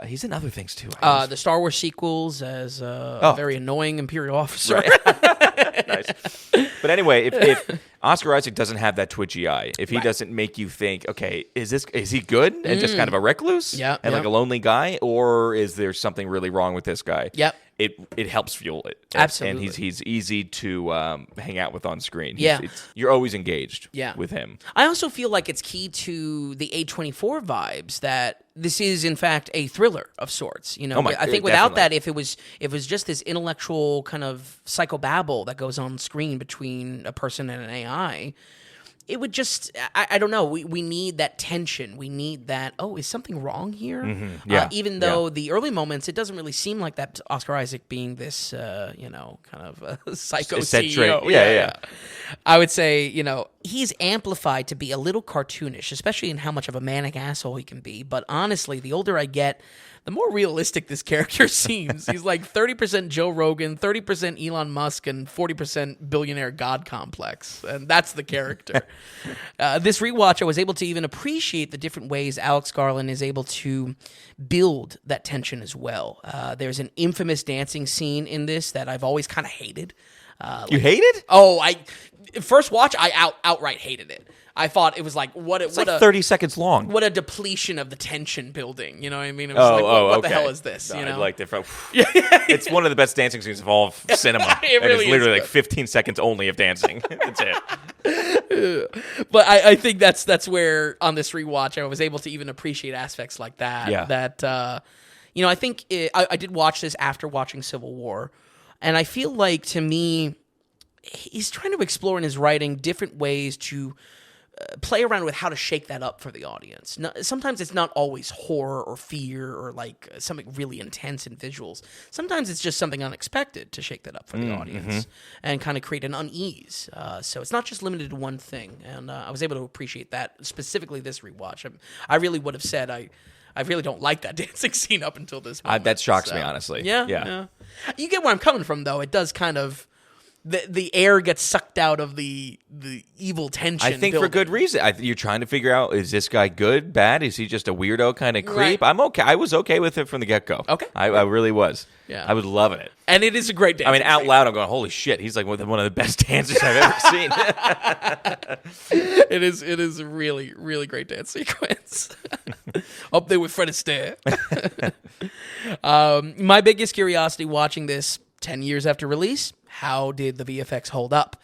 [SPEAKER 1] He's in other things too.
[SPEAKER 2] The Star Wars sequels as a very annoying Imperial officer.
[SPEAKER 1] Right. Nice. But anyway, if Oscar Isaac doesn't have that twitchy eye, if he doesn't make you think, okay, is he good and just kind of a recluse and like a lonely guy, or is there something really wrong with this guy?
[SPEAKER 2] Yep.
[SPEAKER 1] It helps fuel it.
[SPEAKER 2] Absolutely.
[SPEAKER 1] And he's easy to hang out with on screen.
[SPEAKER 2] Yeah.
[SPEAKER 1] You're always engaged with him.
[SPEAKER 2] I also feel like it's key to the A24 vibes that this is, in fact, a thriller of sorts. I think without that, if it was just this intellectual kind of psychobabble that goes on screen between a person and an AI, it would just, I don't know, we need that tension. We need that, is something wrong here?
[SPEAKER 1] Yeah.
[SPEAKER 2] Even though the early moments, it doesn't really seem like that Oscar Isaac being this, kind of a psycho CEO.
[SPEAKER 1] Yeah.
[SPEAKER 2] I would say, he's amplified to be a little cartoonish, especially in how much of a manic asshole he can be. But honestly, the older I get, the more realistic this character seems. He's like 30% Joe Rogan, 30% Elon Musk, and 40% billionaire God complex. And that's the character. This rewatch, I was able to even appreciate the different ways Alex Garland is able to build that tension as well. There's an infamous dancing scene in this that I've always kind of hated.
[SPEAKER 1] You hate it?
[SPEAKER 2] Oh, first watch, I outright hated it. I thought it was like
[SPEAKER 1] it's like 30 seconds long.
[SPEAKER 2] What a depletion of the tension building. You know what I mean? It was what the hell is this?
[SPEAKER 1] No, I liked it. It's one of the best dancing scenes of all of cinema. It's literally like 15 seconds only of dancing. That's it.
[SPEAKER 2] But I think that's where on this rewatch I was able to even appreciate aspects like that.
[SPEAKER 1] Yeah.
[SPEAKER 2] That I think I did watch this after watching Civil War, and I feel like to me he's trying to explore in his writing different ways to play around with how to shake that up for the audience. Sometimes it's not always horror or fear or like something really intense in visuals. Sometimes it's just something unexpected to shake that up for the audience and kind of create an unease. So it's not just limited to one thing. And I was able to appreciate that, specifically this rewatch. I really would have said I really don't like that dancing scene up until this moment.
[SPEAKER 1] That shocks me, honestly.
[SPEAKER 2] Yeah. You get where I'm coming from, though. It does kind of... The air gets sucked out of the evil tension.
[SPEAKER 1] I think for good reason. You're trying to figure out, is this guy good, bad? Is he just a weirdo kind of creep?
[SPEAKER 2] Right.
[SPEAKER 1] I'm okay. I was okay with it from the get-go.
[SPEAKER 2] Okay.
[SPEAKER 1] I really was.
[SPEAKER 2] Yeah.
[SPEAKER 1] I was loving it.
[SPEAKER 2] And it is a great dance.
[SPEAKER 1] I mean, out loud, I'm going, holy shit, he's like one of the best dancers I've ever seen.
[SPEAKER 2] It is a really, really great dance sequence. Up there with Fred Astaire. My biggest curiosity watching this 10 years after release, how did the VFX hold up?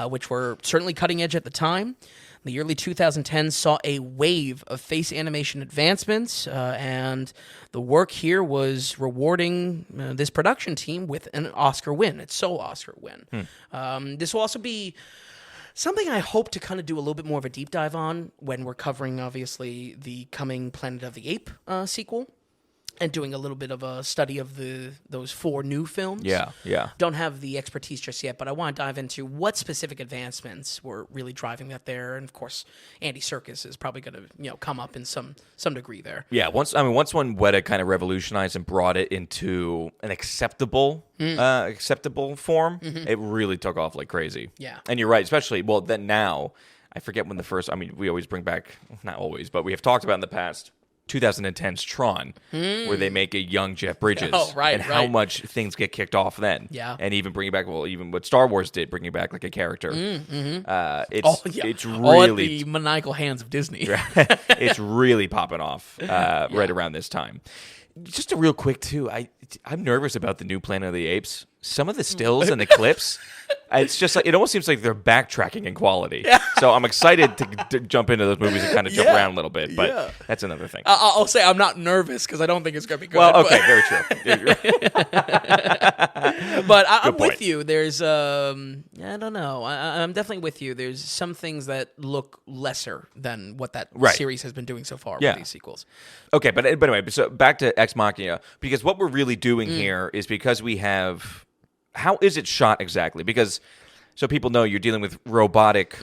[SPEAKER 2] Which were certainly cutting edge at the time. The early 2010s saw a wave of face animation advancements, and the work here was rewarding this production team with an Oscar win, its sole Oscar win. This will also be something I hope to kind of do a little bit more of a deep dive on when we're covering, obviously, the coming Planet of the Apes sequel. And doing a little bit of a study of those 4 new films.
[SPEAKER 1] Yeah.
[SPEAKER 2] Don't have the expertise just yet, but I want to dive into what specific advancements were really driving that there. And of course, Andy Serkis is probably going to come up in some degree there.
[SPEAKER 1] Yeah. Once when Weta kind of revolutionized and brought it into an acceptable form, it really took off like crazy.
[SPEAKER 2] Yeah.
[SPEAKER 1] And you're right, especially then now. I forget when the first. I mean, we always bring back, not always, but we have talked about in the past 2010's Tron, where they make a young Jeff Bridges.
[SPEAKER 2] Oh, right,
[SPEAKER 1] and how much things get kicked off then.
[SPEAKER 2] Yeah.
[SPEAKER 1] And even bringing back, even what Star Wars did, bringing back like a character. It's
[SPEAKER 2] all at
[SPEAKER 1] really
[SPEAKER 2] the maniacal hands of Disney.
[SPEAKER 1] it's really popping off right around this time. Just a real quick too. I'm nervous about the new Planet of the Apes. Some of the stills and the clips, it's just like it almost seems like they're backtracking in quality. So I'm excited to jump into those movies and kind of jump around a little bit. But that's another thing.
[SPEAKER 2] I'll say I'm not nervous because I don't think it's going to be good.
[SPEAKER 1] Well, okay, very true.
[SPEAKER 2] But I'm with you. There's, I don't know. I'm definitely with you. There's some things that look lesser than what that series has been doing so far with these sequels.
[SPEAKER 1] Okay, but anyway, so back to Ex Machina, because what we're really doing here is because we have... How is it shot exactly? Because so people know you're dealing with robotic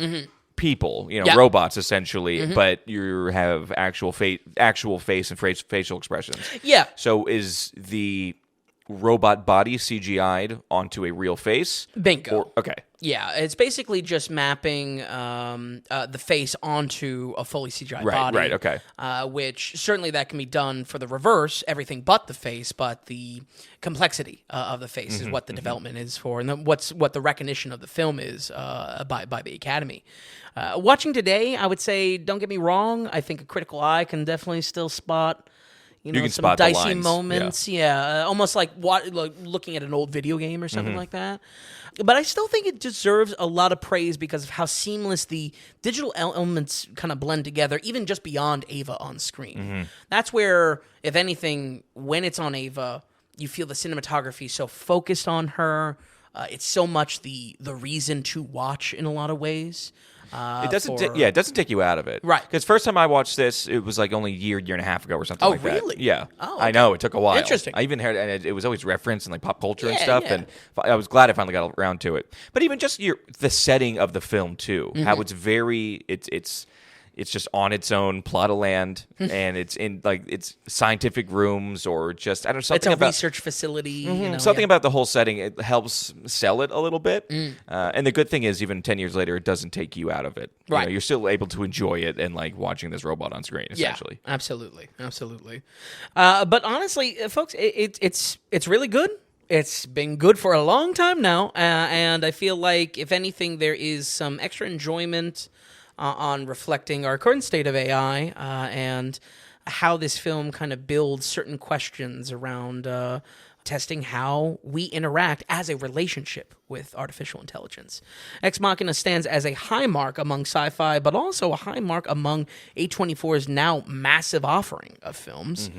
[SPEAKER 1] people, robots essentially, but you have actual face and facial expressions. Yeah. So is the robot body CGI'd onto a real face?
[SPEAKER 2] Bingo.
[SPEAKER 1] Okay.
[SPEAKER 2] Yeah, it's basically just mapping the face onto a fully CGI body.
[SPEAKER 1] Right, okay.
[SPEAKER 2] Which certainly that can be done for the reverse, everything but the face, but the complexity of the face is what the development is for, and what the recognition of the film is by the Academy. Watching today, I would say, don't get me wrong, I think a critical eye can definitely still spot... You can some
[SPEAKER 1] spot
[SPEAKER 2] dicey
[SPEAKER 1] the lines.
[SPEAKER 2] moments, almost like looking at an old video game or something like that. But I still think it deserves a lot of praise because of how seamless the digital elements kind of blend together, even just beyond Ava on screen. That's where, if anything, when it's on Ava, you feel the cinematography so focused on her. It's so much the reason to watch in a lot of ways.
[SPEAKER 1] It doesn't. It doesn't take you out of it,
[SPEAKER 2] right?
[SPEAKER 1] Because first time I watched this, it was like only a year and a half ago or something like that.
[SPEAKER 2] Oh, really?
[SPEAKER 1] Yeah.
[SPEAKER 2] Oh, okay.
[SPEAKER 1] I know it took a while.
[SPEAKER 2] Interesting.
[SPEAKER 1] I even heard, and it was always referenced in like pop culture and stuff, and I was glad I finally got around to it. But even just the setting of the film too, how it's very it's just on its own plot of land, and it's in it's scientific rooms or just I don't know something
[SPEAKER 2] it's a
[SPEAKER 1] about
[SPEAKER 2] research facility.
[SPEAKER 1] Something about the whole setting. It helps sell it a little bit, and the good thing is, even 10 years later, it doesn't take you out of it.
[SPEAKER 2] Right,
[SPEAKER 1] you're still able to enjoy it and like watching this robot on screen. Essentially,
[SPEAKER 2] yeah, absolutely. But honestly, folks, it's really good. It's been good for a long time now, and I feel like if anything, there is some extra enjoyment. On reflecting our current state of AI and how this film kind of builds certain questions around testing how we interact as a relationship with artificial intelligence. Ex Machina stands as a high mark among sci-fi, but also a high mark among A24's now massive offering of films.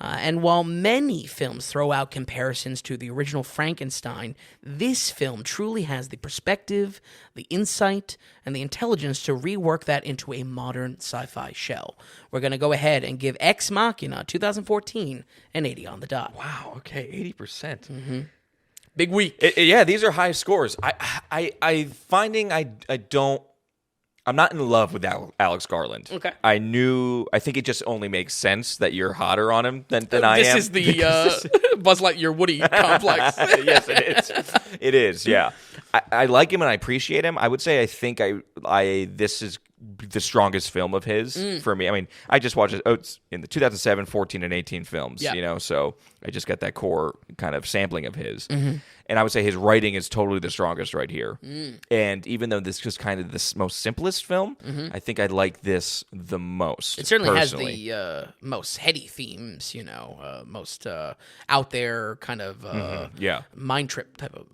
[SPEAKER 2] And while many films throw out comparisons to the original Frankenstein, this film truly has the perspective, the insight, and the intelligence to rework that into a modern sci-fi shell. We're going to go ahead and give Ex Machina 2014 an 80 on the dot.
[SPEAKER 1] Wow, okay, 80%.
[SPEAKER 2] Big week.
[SPEAKER 1] These are high scores. I'm not in love with Alex Garland.
[SPEAKER 2] Okay.
[SPEAKER 1] I think it just only makes sense that you're hotter on him than I am.
[SPEAKER 2] This is the Buzz Lightyear Woody complex.
[SPEAKER 1] Yes, it is. It is, yeah. I like him and I appreciate him. I would say I think this is the strongest film of his for me. I mean, I just watched it. It's in the 2007, 14, and 18 films, so I just got that core kind of sampling of his. And I would say his writing is totally the strongest right here. And even though this is kind of the most simplest film, I think I like this the most.
[SPEAKER 2] It certainly
[SPEAKER 1] personally.
[SPEAKER 2] has the most heady themes, most out there kind of mind trip type of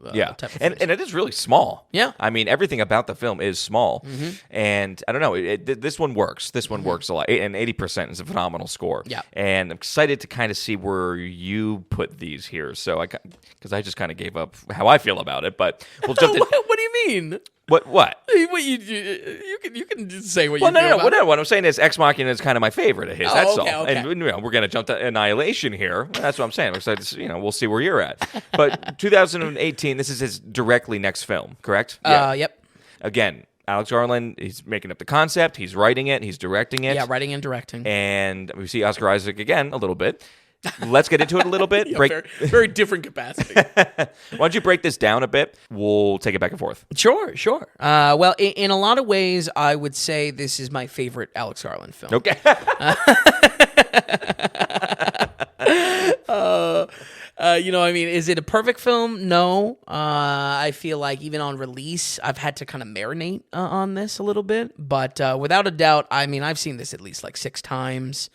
[SPEAKER 1] and it is really small.
[SPEAKER 2] Yeah.
[SPEAKER 1] I mean, everything about the film is small. And I don't know, this one works. This one works a lot. And 80% is a phenomenal score.
[SPEAKER 2] Yeah.
[SPEAKER 1] And I'm excited to kind of see where you put these here. So because I just kind of gave up how I feel about it, but we'll jump in.
[SPEAKER 2] What do you mean?
[SPEAKER 1] What?
[SPEAKER 2] What you can just say what you feel about
[SPEAKER 1] no. What I'm saying is Ex Machina is kind of my favorite of his. That's all.
[SPEAKER 2] Okay.
[SPEAKER 1] And we're going to jump to Annihilation here. That's what I'm saying. So we'll see where you're at. But 2018, this is his directly next film, correct?
[SPEAKER 2] Yep.
[SPEAKER 1] Again, Alex Garland, he's making up the concept. He's writing it. He's directing it.
[SPEAKER 2] Yeah, writing and directing.
[SPEAKER 1] And we see Oscar Isaac again a little bit. Let's get into it a little bit.
[SPEAKER 2] Very different capacity.
[SPEAKER 1] Why don't you break this down a bit? We'll take it back and forth.
[SPEAKER 2] Sure. Well, in a lot of ways, I would say this is my favorite Alex Garland film.
[SPEAKER 1] Okay.
[SPEAKER 2] Is it a perfect film? No. I feel like even on release, I've had to kind of marinate on this a little bit. But without a doubt, I've seen this at least like 6 times.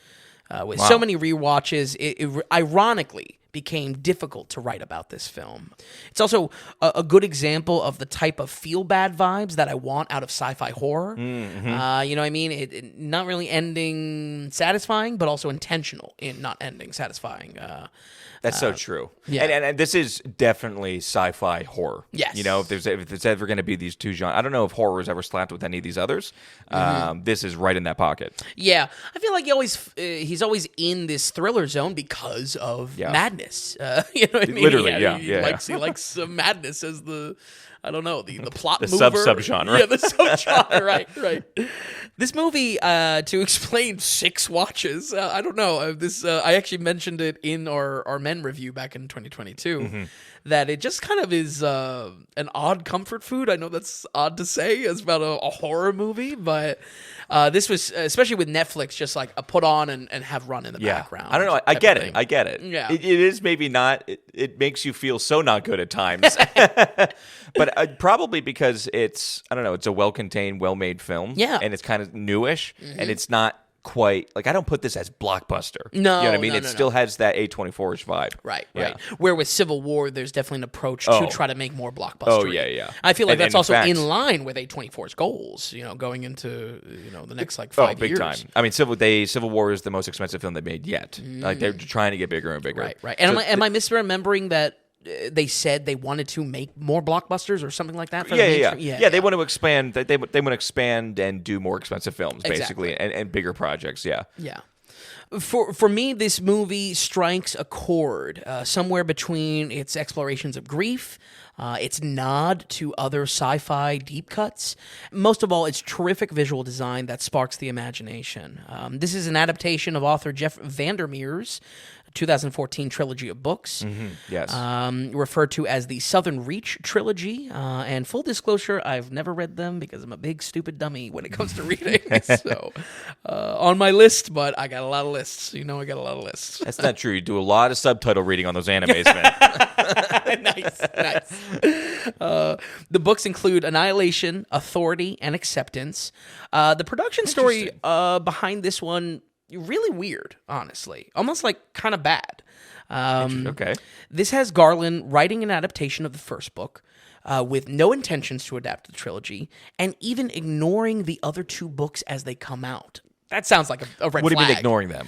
[SPEAKER 2] With so many rewatches, it ironically became difficult to write about this film. It's also a good example of the type of feel-bad vibes that I want out of sci-fi horror. It not really ending satisfying, but also intentional in not ending satisfying.
[SPEAKER 1] That's so true.
[SPEAKER 2] Yeah.
[SPEAKER 1] And this is definitely sci-fi horror.
[SPEAKER 2] Yes.
[SPEAKER 1] If there's ever going to be these two genres, I don't know if horror is ever slapped with any of these others. This is right in that pocket.
[SPEAKER 2] Yeah. I feel like he's always in this thriller zone because of madness. You know what I mean?
[SPEAKER 1] Literally,
[SPEAKER 2] He likes some madness as the plot
[SPEAKER 1] the
[SPEAKER 2] mover.
[SPEAKER 1] subgenre.
[SPEAKER 2] Yeah, the subgenre, right. This movie, to explain 6 watches, I don't know. I actually mentioned it in our Men review back in 2022, that it just kind of is an odd comfort food. I know that's odd to say as about a horror movie, but this was, especially with Netflix, just like a put on and have run in the background.
[SPEAKER 1] I don't know. I get it.
[SPEAKER 2] Yeah.
[SPEAKER 1] It is maybe not. It makes you feel so not good at times. But probably because it's a well-contained, well-made film.
[SPEAKER 2] Yeah.
[SPEAKER 1] And it's kind of newish, and it's not quite, like, I don't put this as blockbuster.
[SPEAKER 2] No,
[SPEAKER 1] you know what I mean?
[SPEAKER 2] no,
[SPEAKER 1] It
[SPEAKER 2] no,
[SPEAKER 1] still has that A24-ish vibe.
[SPEAKER 2] Right.
[SPEAKER 1] Yeah.
[SPEAKER 2] Where with Civil War, there's definitely an approach to try to make more blockbuster.
[SPEAKER 1] Oh, yeah.
[SPEAKER 2] I feel like
[SPEAKER 1] And
[SPEAKER 2] that's
[SPEAKER 1] in
[SPEAKER 2] also
[SPEAKER 1] fact-
[SPEAKER 2] in line with A24's goals, going into, the next, 5
[SPEAKER 1] big
[SPEAKER 2] years.
[SPEAKER 1] time. Civil War is the most expensive film they made yet. Like, they're trying to get bigger and bigger.
[SPEAKER 2] Right. And am I misremembering that they said they wanted to make more blockbusters or something like that? For the mainstream?
[SPEAKER 1] Yeah, they want to expand. They want to expand and do more expensive films, basically,
[SPEAKER 2] Exactly.
[SPEAKER 1] and bigger projects. Yeah.
[SPEAKER 2] Yeah. For me, this movie strikes a chord somewhere between its explorations of grief, its nod to other sci-fi deep cuts, most of all, its terrific visual design that sparks the imagination. This is an adaptation of author Jeff Vandermeer's 2014 trilogy of books,
[SPEAKER 1] Yes.
[SPEAKER 2] referred to as the Southern Reach trilogy. And full disclosure, I've never read them because I'm a big stupid dummy when it comes to reading. So on my list, but I got a lot of lists. I got a lot of lists.
[SPEAKER 1] That's not true. You do a lot of subtitle reading on those animes, man.
[SPEAKER 2] Nice. The books include Annihilation, Authority, and Acceptance. The production story behind this one, really weird, honestly. Almost like kind of bad.
[SPEAKER 1] Okay.
[SPEAKER 2] This has Garland writing an adaptation of the first book with no intentions to adapt the trilogy and even ignoring the other 2 books as they come out. That sounds like a red flag.
[SPEAKER 1] What do you mean ignoring them?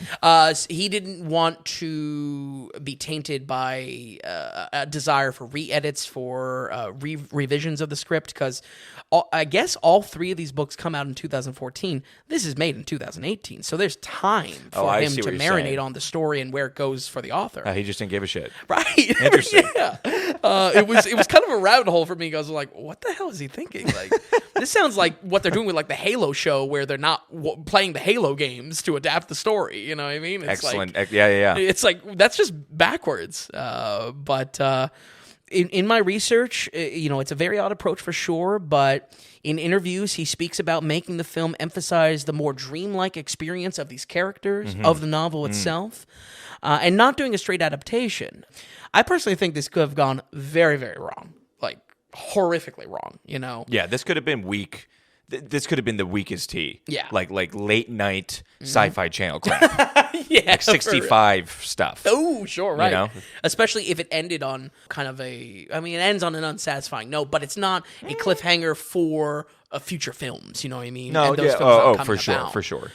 [SPEAKER 2] He didn't want to be tainted by a desire for re-edits, for revisions of the script, because I guess all 3 of these books come out in 2014. This is made in 2018, so there's time for him to marinate on the story and where it goes for the author.
[SPEAKER 1] He just didn't give a shit.
[SPEAKER 2] Right.
[SPEAKER 1] Interesting.
[SPEAKER 2] Yeah. It was kind of a rabbit hole for me. I was like, what the hell is he thinking? Like, this sounds like what they're doing with like the Halo show, where they're not playing the Halo games to adapt the story. You know what I mean? It's
[SPEAKER 1] Excellent.
[SPEAKER 2] Like,
[SPEAKER 1] yeah.
[SPEAKER 2] It's like, that's just backwards. But in my research, it's a very odd approach for sure, but in interviews, he speaks about making the film emphasize the more dreamlike experience of these characters, of the novel itself, and not doing a straight adaptation. I personally think this could have gone very, very wrong, like horrifically wrong,
[SPEAKER 1] Yeah, this could have been weak. This could have been the weakest tea.
[SPEAKER 2] Yeah.
[SPEAKER 1] Like late night sci-fi channel crap.
[SPEAKER 2] Yeah.
[SPEAKER 1] Like 65 stuff.
[SPEAKER 2] Oh, sure, right.
[SPEAKER 1] You know?
[SPEAKER 2] Especially if it ended on kind of it ends on an unsatisfying note, but it's not a cliffhanger for future films, you know what I mean?
[SPEAKER 1] No,
[SPEAKER 2] and those
[SPEAKER 1] yeah.
[SPEAKER 2] films aren't
[SPEAKER 1] For
[SPEAKER 2] coming
[SPEAKER 1] sure,
[SPEAKER 2] about.
[SPEAKER 1] for sure.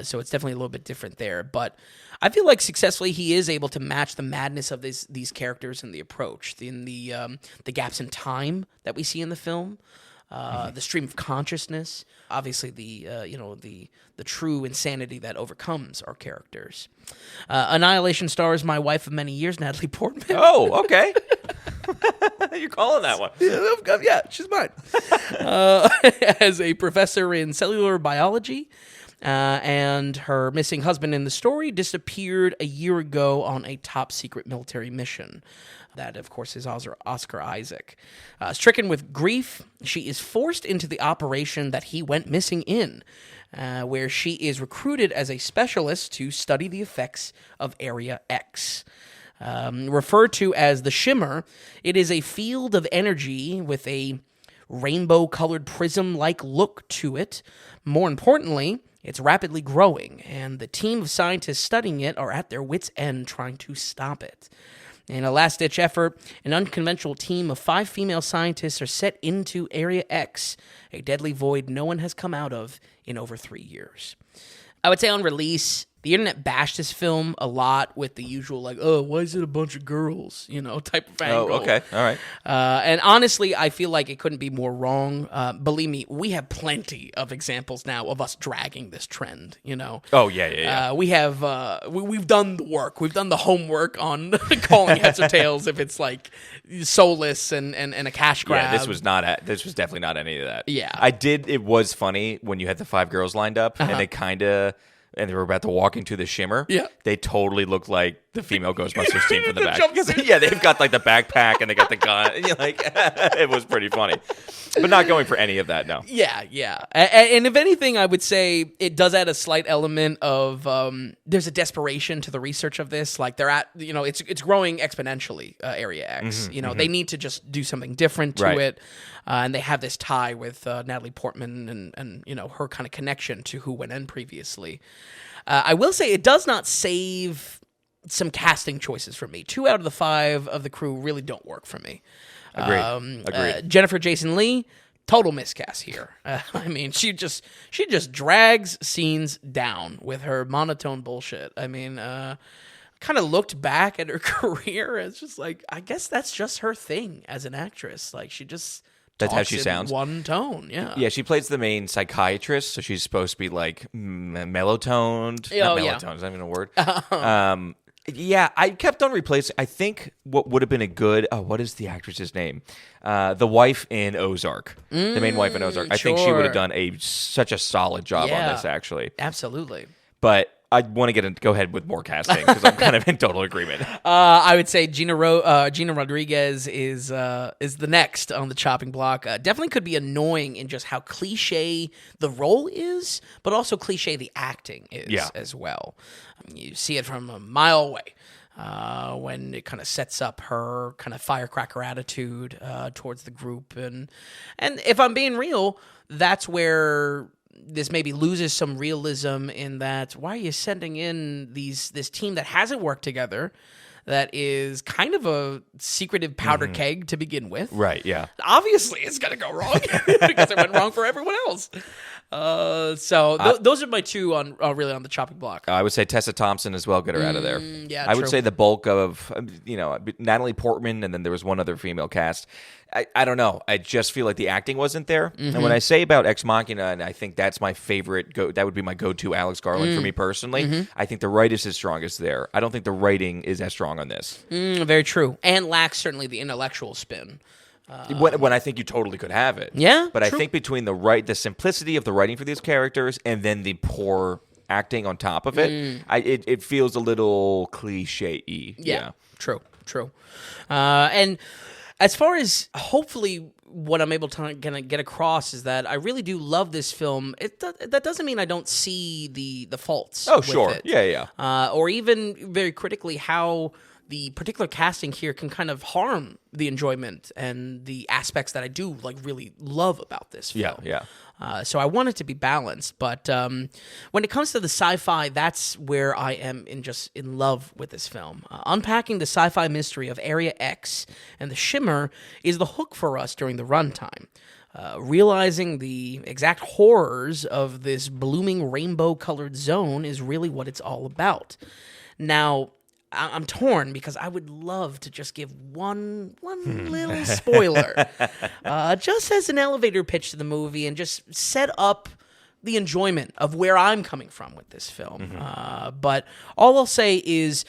[SPEAKER 2] So it's definitely a little bit different there. But I feel like successfully he is able to match the madness of these characters and the approach, in the gaps in time that we see in the film. The stream of consciousness, obviously the true insanity that overcomes our characters. Annihilation stars my wife of many years, Natalie Portman.
[SPEAKER 1] Oh, okay. You're calling that one.
[SPEAKER 2] Yeah, she's mine. As a professor in cellular biology. and her missing husband in the story disappeared a year ago on a top-secret military mission. That, of course, is Oscar Isaac. Stricken with grief, she is forced into the operation that he went missing in, where she is recruited as a specialist to study the effects of Area X. Referred to as the Shimmer, it is a field of energy with a rainbow-colored prism-like look to it. More importantly, it's rapidly growing, and the team of scientists studying it are at their wits' end trying to stop it. In a last-ditch effort, an unconventional team of 5 female scientists are set into Area X, a deadly void no one has come out of in over 3 years. I would say on release, the internet bashed this film a lot with the usual, like, oh, why is it a bunch of girls, type of angle.
[SPEAKER 1] Oh, okay, all right.
[SPEAKER 2] And honestly, I feel like it couldn't be more wrong. Believe me, we have plenty of examples now of us dragging this trend,
[SPEAKER 1] Oh, yeah.
[SPEAKER 2] We have, we've done the work. We've done the homework on calling heads or tails if it's, like, soulless and a cash grab.
[SPEAKER 1] Yeah, this was definitely not any of that.
[SPEAKER 2] Yeah.
[SPEAKER 1] It was funny when you had the 5 girls lined up, and they were about to walk into the Shimmer.
[SPEAKER 2] Yeah.
[SPEAKER 1] They totally looked like the female Ghostbusters team from the back.
[SPEAKER 2] jumpsuit.
[SPEAKER 1] Yeah, they've got like the backpack and they got the gun. And you're like, it was pretty funny. But not going for any of that, no.
[SPEAKER 2] Yeah. And if anything, I would say it does add a slight element of there's a desperation to the research of this. Like they're at, it's growing exponentially, Area X. They need to just do something different to it. And they have this tie with Natalie Portman and her kind of connection to who went in previously. I will say it does not save some casting choices for me. 2 out of the 5 of the crew really don't work for me.
[SPEAKER 1] Agreed.
[SPEAKER 2] Jennifer Jason Leigh, total miscast here. I mean, she just drags scenes down with her monotone bullshit. I mean, kind of looked back at her career as just like, I guess that's just her thing as an actress. Like she just
[SPEAKER 1] that's
[SPEAKER 2] talks
[SPEAKER 1] how she
[SPEAKER 2] in
[SPEAKER 1] sounds.
[SPEAKER 2] One tone, yeah.
[SPEAKER 1] Yeah, she plays the main psychiatrist, so she's supposed to be like mellow-toned.
[SPEAKER 2] Oh,
[SPEAKER 1] not mellow-toned, is that even a word? Yeah, I kept on replacing. I think what would have been a good. Oh, what is the actress's name? The wife in Ozark, the main wife in Ozark. I think she would have done such a solid job on this, actually.
[SPEAKER 2] Absolutely.
[SPEAKER 1] But I want to go ahead with more casting because I'm kind of in total agreement.
[SPEAKER 2] I would say Gina Rodriguez is the next on the chopping block. Definitely could be annoying in just how cliche the role is, but also cliche the acting is as well. You see it from a mile away when it kind of sets up her kind of firecracker attitude towards the group, and if I'm being real, that's where this maybe loses some realism in that why are you sending in this team that hasn't worked together, that is kind of a secretive powder keg to begin with.
[SPEAKER 1] Right, yeah.
[SPEAKER 2] Obviously, it's going to go wrong because it went wrong for everyone else. Those are my 2 on really on the chopping block.
[SPEAKER 1] I would say Tessa Thompson as well. Get her out of there.
[SPEAKER 2] Yeah,
[SPEAKER 1] I would say the bulk of Natalie Portman, and then there was one other female cast. I don't know. I just feel like the acting wasn't there. And when I say about Ex Machina, and I think that's my favorite, that would be my go-to Alex Garland for me personally. I think the writing is strongest there. I don't think the writing is as strong on this.
[SPEAKER 2] Very true. And lacks certainly the intellectual spin.
[SPEAKER 1] When I think you totally could have it.
[SPEAKER 2] Yeah,
[SPEAKER 1] but
[SPEAKER 2] true.
[SPEAKER 1] I think between the simplicity of the writing for these characters and then the poor acting on top of it, it feels a little cliche-y.
[SPEAKER 2] Yeah. True. And as far as hopefully what I'm able to get across is that I really do love this film. That doesn't mean I don't see the faults.
[SPEAKER 1] Oh,
[SPEAKER 2] with
[SPEAKER 1] sure.
[SPEAKER 2] it.
[SPEAKER 1] Yeah.
[SPEAKER 2] Or even very critically how the particular casting here can kind of harm the enjoyment and the aspects that I do really love about this film.
[SPEAKER 1] Yeah.
[SPEAKER 2] So I want it to be balanced, but when it comes to the sci-fi, that's where I am in love with this film. Unpacking the sci-fi mystery of Area X and the Shimmer is the hook for us during the runtime. Realizing the exact horrors of this blooming rainbow-colored zone is really what it's all about. Now, I'm torn because I would love to just give one little spoiler, just as an elevator pitch to the movie and just set up the enjoyment of where I'm coming from with this film. But all I'll say is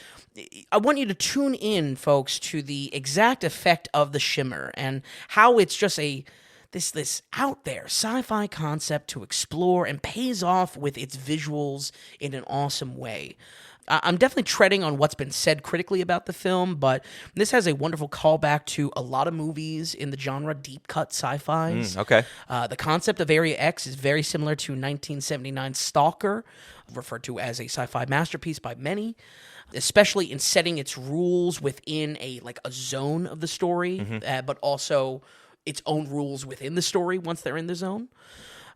[SPEAKER 2] I want you to tune in, folks, to the exact effect of the Shimmer and how it's just this out there sci-fi concept to explore and pays off with its visuals in an awesome way. I'm definitely treading on what's been said critically about the film, but this has a wonderful callback to a lot of movies in the genre deep cut sci-fis.
[SPEAKER 1] Okay.
[SPEAKER 2] The concept of Area X is very similar to 1979's Stalker, referred to as a sci-fi masterpiece by many, especially in setting its rules within a zone of the story, but also its own rules within the story once they're in the zone.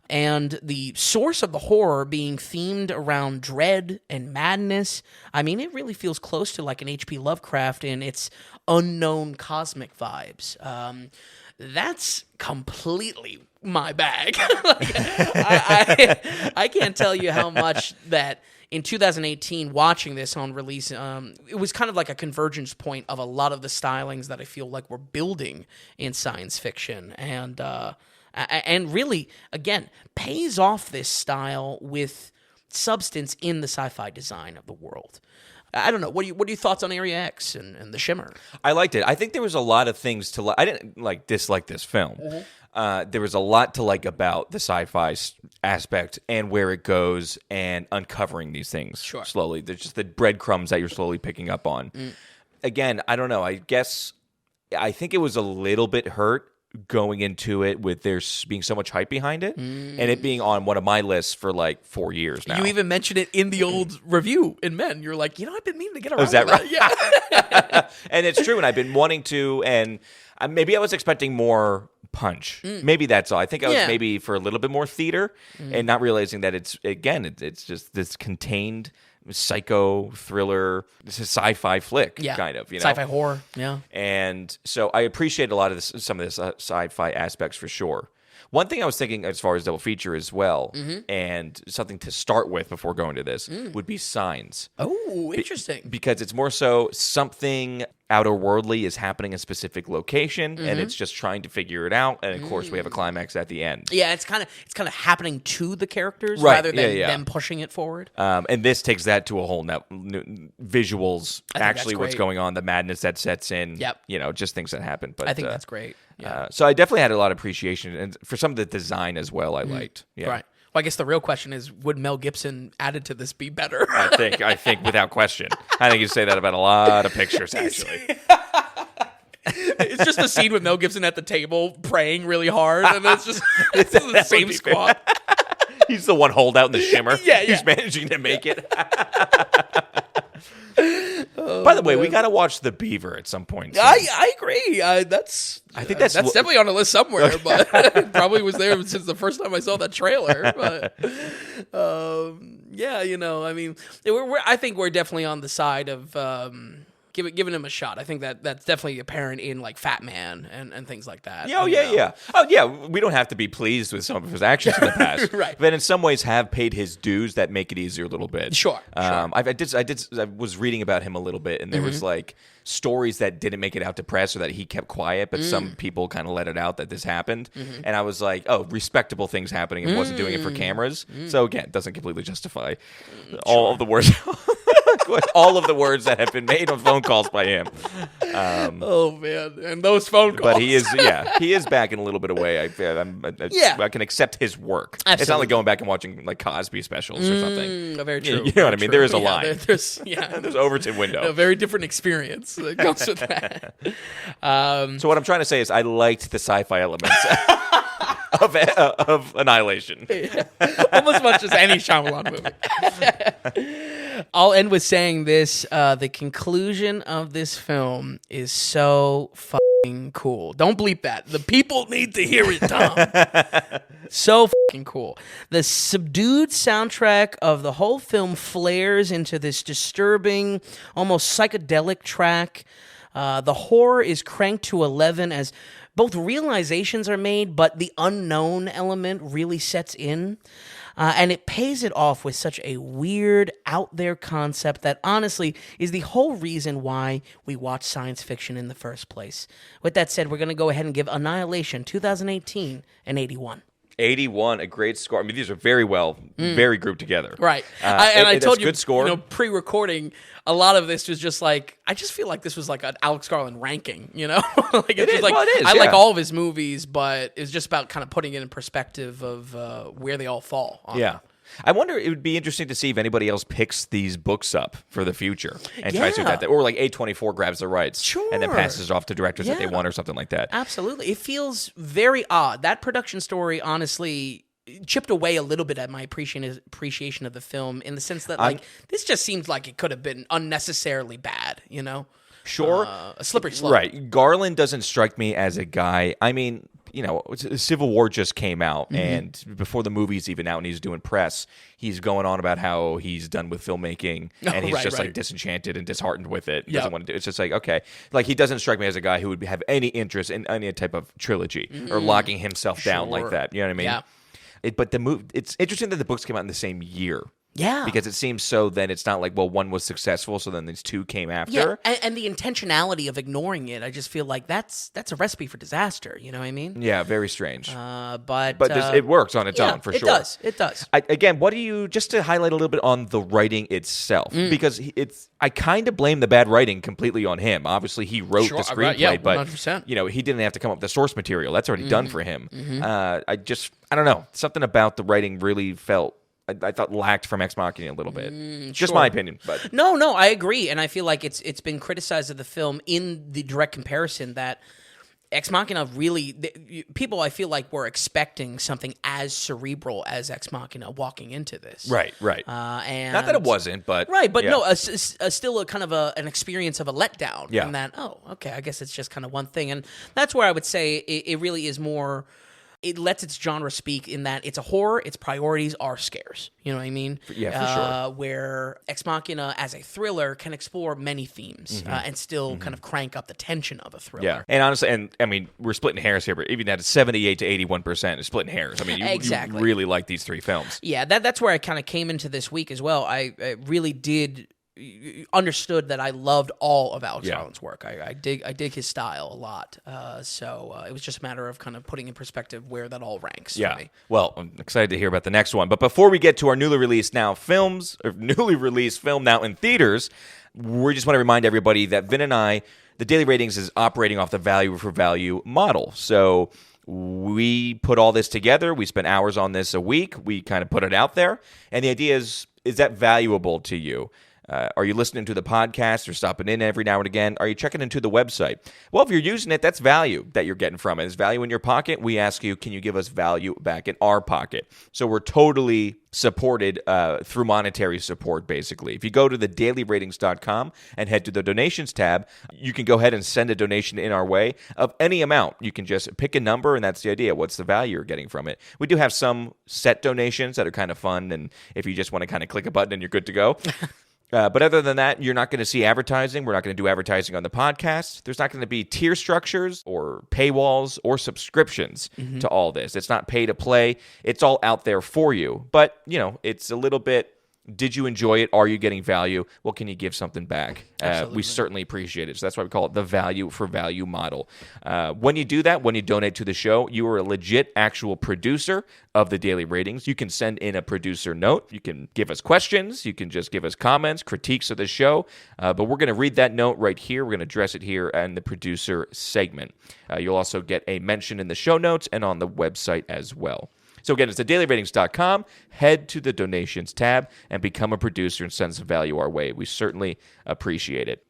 [SPEAKER 2] And the source of the horror being themed around dread and madness, I mean, it really feels close to like an H.P. Lovecraft in its unknown cosmic vibes. That's completely my bag. I can't tell you how much that in 2018, watching this on release, it was kind of like a convergence point of a lot of the stylings that I feel like we're building in science fiction. And really, again, pays off this style with substance in the sci-fi design of the world. I don't know. What are your thoughts on Area X and the Shimmer?
[SPEAKER 1] I liked it. I think there was a lot of things to like. I didn't dislike this film. There was a lot to like about the sci-fi aspect and where it goes and uncovering these things slowly. There's just the breadcrumbs that you're slowly picking up on. Again, I don't know. I think it was a little bit hurt going into it with there being so much hype behind it and it being on one of my lists for like 4 years now.
[SPEAKER 2] You even mentioned it in the old review in Men. You're like, I've been meaning to get around
[SPEAKER 1] is that
[SPEAKER 2] to
[SPEAKER 1] right?
[SPEAKER 2] Yeah.
[SPEAKER 1] And it's true, and I've been wanting to, and maybe I was expecting more punch. Maybe that's all. I think I was maybe for a little bit more theater and not realizing that it's just this contained psycho thriller. This is sci-fi flick, kind of,
[SPEAKER 2] sci-fi horror,
[SPEAKER 1] And so I appreciate a lot of some of this sci-fi aspects for sure. One thing I was thinking as far as double feature as well, and something to start with before going to this, would be Signs.
[SPEAKER 2] Oh, interesting.
[SPEAKER 1] Because it's more so something outer worldly is happening in a specific location, and it's just trying to figure it out. And of course, we have a climax at the end.
[SPEAKER 2] Yeah, it's kind of happening to the characters rather than them pushing it forward.
[SPEAKER 1] And this takes that to a whole visuals. Actually, what's going on, the madness that sets in.
[SPEAKER 2] Yep.
[SPEAKER 1] Just things that happen. But
[SPEAKER 2] I think that's great. Yeah.
[SPEAKER 1] So I definitely had a lot of appreciation, and for some of the design as well, I liked. Yeah.
[SPEAKER 2] Right. Well, I guess the real question is, would Mel Gibson added to this be better?
[SPEAKER 1] I think without question. I think you say that about a lot of pictures, actually.
[SPEAKER 2] It's just a scene with Mel Gibson at the table praying really hard, and it's just the same squat.
[SPEAKER 1] He's the one holdout in the Shimmer.
[SPEAKER 2] Yeah.
[SPEAKER 1] He's managing to make it. By the way, we got to watch The Beaver at some point.
[SPEAKER 2] I agree. I think that's definitely on a list somewhere, but it probably was there since the first time I saw that trailer. But I mean, I think we're definitely on the side of giving him a shot. I think that's definitely apparent in like Fat Man and things like that.
[SPEAKER 1] Yeah. Oh yeah, we don't have to be pleased with some of his actions in the past,
[SPEAKER 2] right?
[SPEAKER 1] But in some ways, have paid his dues that make it easier a little bit.
[SPEAKER 2] Sure.
[SPEAKER 1] I was reading about him a little bit, and there was like stories that didn't make it out to press or that he kept quiet, but some people kind of let it out that this happened, and I was like, oh, respectable things happening, and wasn't doing it for cameras. So again, it doesn't completely justify all of the words. All of the words that have been made on phone calls by him.
[SPEAKER 2] Oh man, and those phone calls.
[SPEAKER 1] But he is back in a little bit of way. I can accept his work.
[SPEAKER 2] Absolutely.
[SPEAKER 1] It's not like going back and watching like Cosby specials or something.
[SPEAKER 2] Very true.
[SPEAKER 1] You know what I mean? There is a line.
[SPEAKER 2] There's
[SPEAKER 1] Overton window.
[SPEAKER 2] A very different experience that comes with that.
[SPEAKER 1] So what I'm trying to say is I liked the sci-fi elements of Annihilation.
[SPEAKER 2] Almost as much as any Shyamalan movie. I'll end with saying this. The conclusion of this film is so fucking cool. Don't bleep that. The people need to hear it, Tom. So fucking cool. The subdued soundtrack of the whole film flares into this disturbing, almost psychedelic track. The horror is cranked to 11 as both realizations are made, but the unknown element really sets in. And it pays it off with such a weird, out there concept that honestly is the whole reason why we watch science fiction in the first place. With that said, we're going to go ahead and give Annihilation 2018 an 81.
[SPEAKER 1] 81, a great score. I mean, these are very grouped together.
[SPEAKER 2] Right. I told you, good score. Pre-recording, a lot of this was just like, I just feel like this was like an Alex Garland ranking, like
[SPEAKER 1] it is.
[SPEAKER 2] Like,
[SPEAKER 1] well, it is.
[SPEAKER 2] I like all of his movies, but it's just about kind of putting it in perspective of where they all fall.
[SPEAKER 1] I wonder, it would be interesting to see if anybody else picks these books up for the future and tries to do that. Or like A24 grabs the rights and then passes it off to directors that they want or something like that.
[SPEAKER 2] Absolutely. It feels very odd. That production story, honestly, chipped away a little bit at my appreciation of the film in the sense that, this just seems like it could have been unnecessarily bad,
[SPEAKER 1] Sure.
[SPEAKER 2] A slippery slope.
[SPEAKER 1] Right. Garland doesn't strike me as a guy. I mean, Civil War just came out, and before the movie's even out and he's doing press, he's going on about how he's done with filmmaking, and he's like disenchanted and disheartened with it. Doesn't want to do it. It's just like, okay. Like, he doesn't strike me as a guy who would have any interest in any type of trilogy or locking himself down like that. You know what I mean?
[SPEAKER 2] Yeah.
[SPEAKER 1] But it's interesting that the books came out in the same year.
[SPEAKER 2] Yeah.
[SPEAKER 1] Because it seems so then it's not like, well, one was successful, so then these two came after.
[SPEAKER 2] Yeah, and the intentionality of ignoring it, I just feel like that's a recipe for disaster, you know what I mean?
[SPEAKER 1] Yeah, very strange.
[SPEAKER 2] But
[SPEAKER 1] it works on its own, for sure.
[SPEAKER 2] It does.
[SPEAKER 1] Again, what do you, just to highlight a little bit on the writing itself, because I kind of blame the bad writing completely on him. Obviously, he wrote the screenplay, but 100%. He didn't have to come up with the source material. That's already done for him. I don't know. Something about the writing really felt, I thought, lacked from Ex Machina a little bit. Just my opinion. But
[SPEAKER 2] No, I agree. And I feel like it's been criticized of the film in the direct comparison that Ex Machina really, people I feel like were expecting something as cerebral as Ex Machina walking into this.
[SPEAKER 1] Right.
[SPEAKER 2] And
[SPEAKER 1] not that it wasn't, but...
[SPEAKER 2] Right, but no, still a kind of an experience of a letdown.
[SPEAKER 1] Yeah.
[SPEAKER 2] In that, okay, I guess it's just kind of one thing. And that's where I would say it really is more... It lets its genre speak in that it's a horror, its priorities are scares. You know what I mean?
[SPEAKER 1] Yeah, for sure.
[SPEAKER 2] Where Ex Machina, as a thriller, can explore many themes and still kind of crank up the tension of a thriller.
[SPEAKER 1] Yeah, and honestly, I mean, we're splitting hairs here, but even at 78 to 81% is splitting hairs. I mean, you really like these three films.
[SPEAKER 2] Yeah, that's where I kind of came into this week as well. I really did... understood that I loved all of Alex Garland's work. I dig his style a lot. So it was just a matter of kind of putting in perspective where that all ranks for me.
[SPEAKER 1] Well, I'm excited to hear about the next one. But before we get to our newly released film now in theaters, we just want to remind everybody that Vin and I, the Daily Ratings is operating off the value for value model. So we put all this together. We spent hours on this a week. We kind of put it out there. And the idea is that valuable to you? Are you listening to the podcast or stopping in every now and again? Are you checking into the website? Well, if you're using it, that's value that you're getting from it. It's value in your pocket. We ask you, can you give us value back in our pocket? So we're totally supported through monetary support, basically. If you go to thedailyratings.com and head to the donations tab, you can go ahead and send a donation in our way of any amount. You can just pick a number, and that's the idea. What's the value you're getting from it? We do have some set donations that are kind of fun, and if you just want to kind of click a button and you're good to go. But other than that, you're not going to see advertising. We're not going to do advertising on the podcast. There's not going to be tier structures or paywalls or subscriptions to all this. It's not pay to play. It's all out there for you. But, it's a little bit, did you enjoy it? Are you getting value? Well, can you give something back? We certainly appreciate it. So that's why we call it the value for value model. When you do that, when you donate to the show, you are a legit actual producer of the Daily Ratings. You can send in a producer note. You can give us questions. You can just give us comments, critiques of the show. But we're going to read that note right here. We're going to address it here in the producer segment. You'll also get a mention in the show notes and on the website as well. So again, it's thedailyratings.com. Head to the donations tab and become a producer and send some value our way. We certainly appreciate it.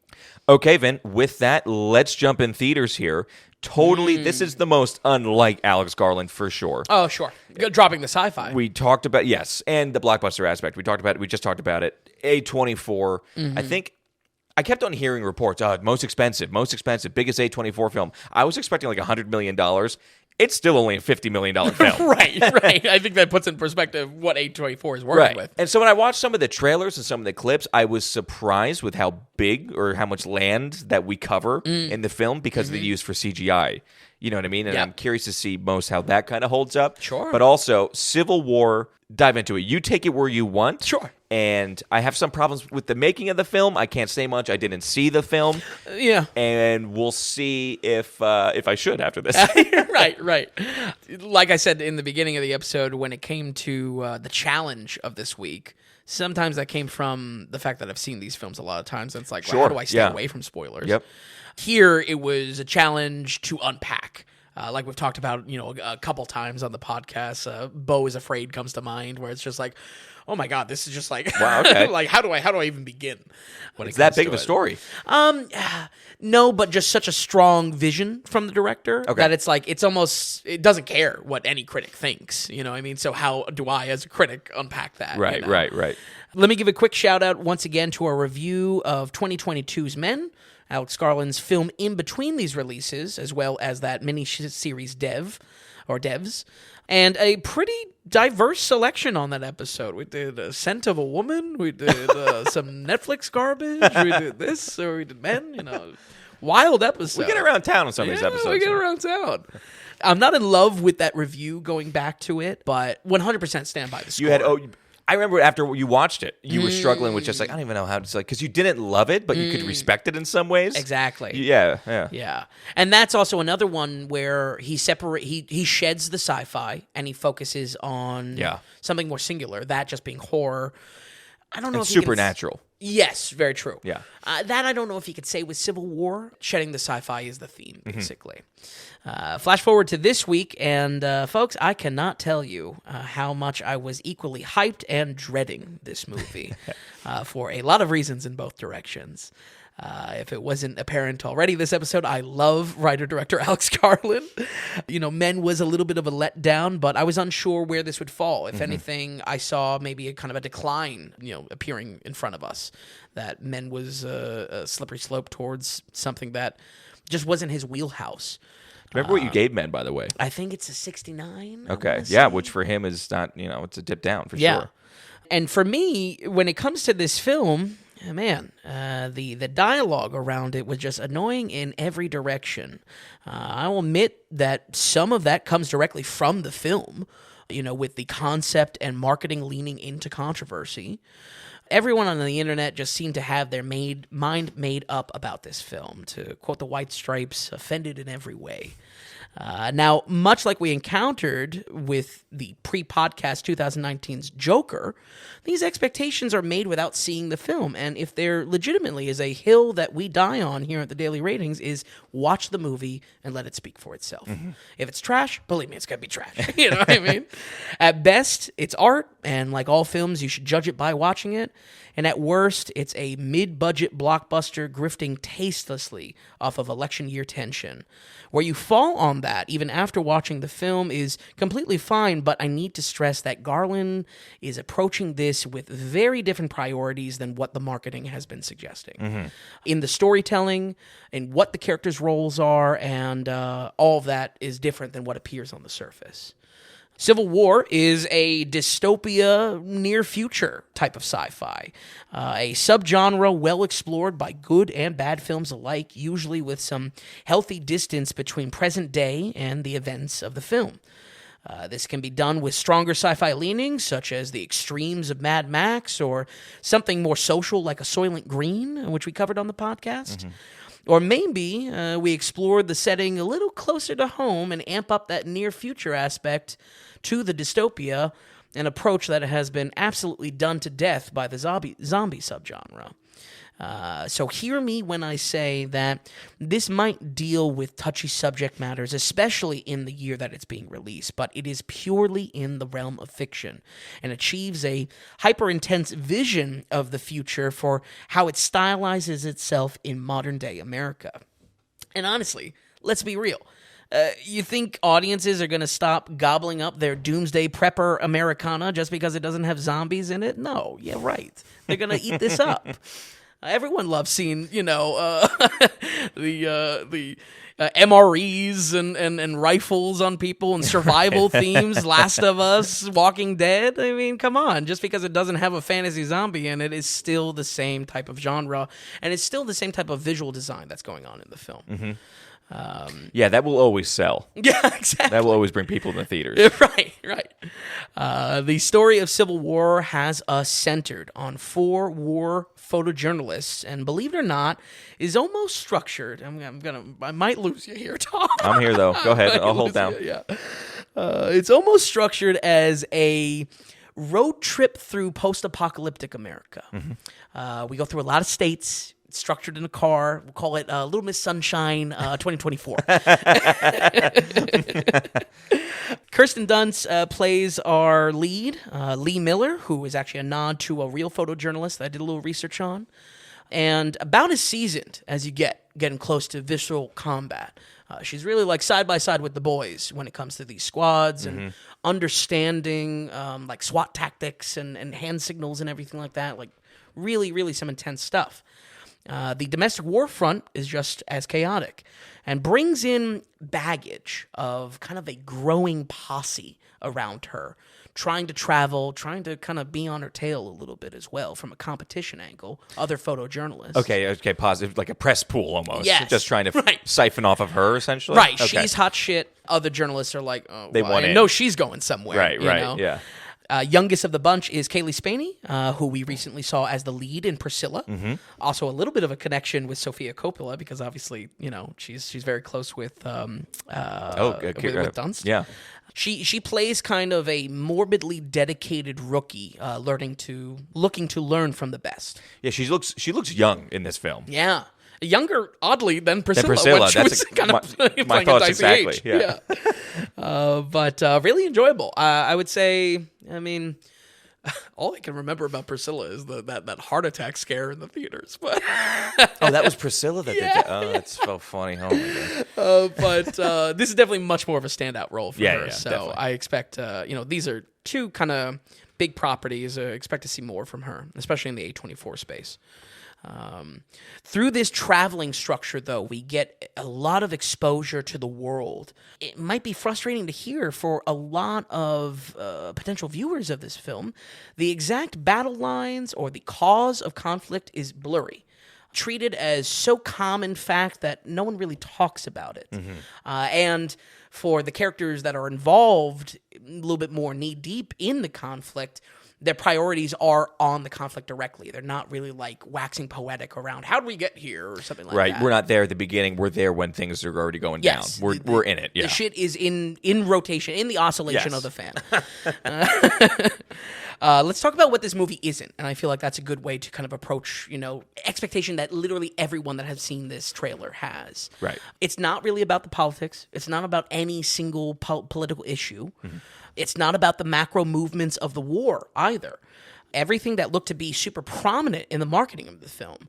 [SPEAKER 1] Okay, Vin, with that, let's jump in theaters here. Totally, this is the most unlike Alex Garland for sure.
[SPEAKER 2] Oh, sure. Dropping the sci-fi.
[SPEAKER 1] We talked about, yes, and the blockbuster aspect. We just talked about it. A24, I think. I kept on hearing reports, most expensive, biggest A24 film. I was expecting like $100 million. It's still only a $50 million film.
[SPEAKER 2] Right. I think that puts in perspective what A24 is working with.
[SPEAKER 1] And so when I watched some of the trailers and some of the clips, I was surprised with how big or how much land that we cover in the film because of the use for CGI. You know what I mean? And I'm curious to see how that kind of holds up.
[SPEAKER 2] Sure.
[SPEAKER 1] But also, Civil War, dive into it. You take it where you want.
[SPEAKER 2] Sure.
[SPEAKER 1] And I have some problems with the making of the film. I can't say much. I didn't see the film.
[SPEAKER 2] Yeah.
[SPEAKER 1] And we'll see if I should after this.
[SPEAKER 2] Right. Like I said in the beginning of the episode, when it came to the challenge of this week, sometimes that came from the fact that I've seen these films a lot of times. And it's like, well, how do I stay away from spoilers?
[SPEAKER 1] Yep.
[SPEAKER 2] Here, it was a challenge to unpack. Like we've talked about, a couple times on the podcast. Beau is Afraid comes to mind, where it's just like, oh my God, this is just like,
[SPEAKER 1] wow, okay.
[SPEAKER 2] like how do I even begin?
[SPEAKER 1] It's that big of a story.
[SPEAKER 2] No, but just such a strong vision from the director that it's like, it doesn't care what any critic thinks. You know what I mean? So how do I, as a critic, unpack that?
[SPEAKER 1] Right.
[SPEAKER 2] Let me give a quick shout out once again to our review of 2022's Men, Alex Garland's film in between these releases, as well as that mini-series Devs, and a pretty diverse selection on that episode. We did A Scent of a Woman, we did some Netflix garbage, we did this, or we did Men, wild episode.
[SPEAKER 1] We get around town on some of these episodes.
[SPEAKER 2] We get around town. I'm not in love with that review going back to it, but 100% stand by the score.
[SPEAKER 1] I remember after you watched it, you were struggling with just like, I don't even know how to, like, because you didn't love it, but you could respect it in some ways.
[SPEAKER 2] Exactly.
[SPEAKER 1] Yeah.
[SPEAKER 2] And that's also another one where he sheds the sci-fi and he focuses on something more singular, that just being horror. I don't know if
[SPEAKER 1] supernatural.
[SPEAKER 2] Yes, very true.
[SPEAKER 1] Yeah.
[SPEAKER 2] That I don't know if you could say with Civil War. Shedding the sci-fi is the theme, basically. Flash forward to this week, and folks, I cannot tell you how much I was equally hyped and dreading this movie for a lot of reasons in both directions. If it wasn't apparent already this episode, I love writer-director Alex Garland. Men was a little bit of a letdown, but I was unsure where this would fall. If anything, I saw maybe a kind of a decline, appearing in front of us. That Men was a slippery slope towards something that just wasn't his wheelhouse.
[SPEAKER 1] Remember what you gave Men, by the way?
[SPEAKER 2] I think it's a 69.
[SPEAKER 1] Okay, yeah, which for him is not, it's a dip down for sure.
[SPEAKER 2] And for me, when it comes to this film, man, the dialogue around it was just annoying in every direction. I will admit that some of that comes directly from the film, with the concept and marketing leaning into controversy. Everyone on the internet just seemed to have their mind made up about this film. To quote the White Stripes, offended in every way. Now, much like we encountered with the pre-podcast 2019's Joker, these expectations are made without seeing the film. And if there legitimately is a hill that we die on here at the Daily Ratings, is watch the movie and let it speak for itself. If it's trash, believe me, it's going to be trash. You know what I mean? At best, it's art, and like all films, you should judge it by watching it. And at worst, it's a mid-budget blockbuster grifting tastelessly off of election year tension. Where you fall on that, even after watching the film, is completely fine, but I need to stress that Garland is approaching this with very different priorities than what the marketing has been suggesting. In the storytelling, in what the characters' roles are, and all of that is different than what appears on the surface. Civil War is a dystopia near future type of sci-fi, a subgenre well explored by good and bad films alike, usually with some healthy distance between present day and the events of the film. This can be done with stronger sci-fi leanings, such as the extremes of Mad Max, or something more social like A Soylent Green, which we covered on the podcast. Or maybe we explored the setting a little closer to home and amp up that near future aspect to the dystopia, an approach that has been absolutely done to death by the zombie subgenre. So hear me when I say that this might deal with touchy subject matters, especially in the year that it's being released, but it is purely in the realm of fiction and achieves a hyper-intense vision of the future for how it stylizes itself in modern-day America. And honestly, let's be real. You think audiences are going to stop gobbling up their doomsday prepper Americana just because it doesn't have zombies in it? No, yeah, right. They're going to eat this up. Everyone loves seeing, the MREs and rifles on people and survival themes, Last of Us, Walking Dead. I mean, come on. Just because it doesn't have a fantasy zombie in it is still the same type of genre, and it's still the same type of visual design that's going on in the film.
[SPEAKER 1] Yeah, that will always sell.
[SPEAKER 2] Yeah, exactly.
[SPEAKER 1] That will always bring people to the theaters.
[SPEAKER 2] Right. The story of Civil War has us centered on 4 war photojournalists, and believe it or not, is almost structured. I might lose you here, Tom.
[SPEAKER 1] I'm here, though. Go ahead. I'll hold down.
[SPEAKER 2] Yeah. It's almost structured as a road trip through post-apocalyptic America. We go through a lot of states. It's structured in a car. We'll call it Little Miss Sunshine 2024. Kirsten Dunst plays our lead, Lee Miller, who is actually a nod to a real photojournalist that I did a little research on, and about as seasoned as you get getting close to visceral combat. She's really like side by side with the boys when it comes to these squads and understanding like SWAT tactics and hand signals and everything like that. Like really, really some intense stuff. The domestic war front is just as chaotic and brings in baggage of kind of a growing posse around her, trying to travel, trying to kind of be on her tail a little bit as well from a competition angle, other photojournalists.
[SPEAKER 1] Okay, positive, like a press pool almost.
[SPEAKER 2] Yes,
[SPEAKER 1] just trying to siphon off of her, essentially?
[SPEAKER 2] Right,
[SPEAKER 1] okay.
[SPEAKER 2] She's hot shit. Other journalists are like, oh,
[SPEAKER 1] they want in.
[SPEAKER 2] No, she's going somewhere.
[SPEAKER 1] Right,
[SPEAKER 2] you know?
[SPEAKER 1] Yeah.
[SPEAKER 2] Youngest of the bunch is Kaylee Spaney, who we recently saw as the lead in Priscilla. Also, a little bit of a connection with Sofia Coppola because obviously, she's very close with Dunst.
[SPEAKER 1] Yeah.
[SPEAKER 2] She plays kind of a morbidly dedicated rookie, looking to learn from the best.
[SPEAKER 1] Yeah, she looks young in this film.
[SPEAKER 2] Yeah. Younger, oddly, than Priscilla.
[SPEAKER 1] When
[SPEAKER 2] she was kind of
[SPEAKER 1] my thoughts exactly.
[SPEAKER 2] Age. Yeah. But really enjoyable. I would say, all I can remember about Priscilla is that heart attack scare in the theaters. But
[SPEAKER 1] oh, that was Priscilla that did that. Oh, that's so funny. Oh, my God.
[SPEAKER 2] But this is definitely much more of a standout role for her.
[SPEAKER 1] Yeah,
[SPEAKER 2] so
[SPEAKER 1] definitely.
[SPEAKER 2] I expect, these are 2 kind of big properties. Expect to see more from her, especially in the A24 space. Through this traveling structure, though, we get a lot of exposure to the world. It might be frustrating to hear for a lot of potential viewers of this film. The exact battle lines or the cause of conflict is blurry, treated as so common fact that no one really talks about it. And for the characters that are involved a little bit more knee-deep in the conflict, their priorities are on the conflict directly. They're not really like waxing poetic around how do we get here or something like that.
[SPEAKER 1] Right. We're not there at the beginning. We're there when things are already going down. We're in it. Yeah.
[SPEAKER 2] The shit is in rotation, in the oscillation of the fan. Let's talk about what this movie isn't. And I feel like that's a good way to kind of approach, expectation that literally everyone that has seen this trailer has.
[SPEAKER 1] Right.
[SPEAKER 2] It's not really about the politics. It's not about any single political issue. It's not about the macro movements of the war either. Everything that looked to be super prominent in the marketing of the film,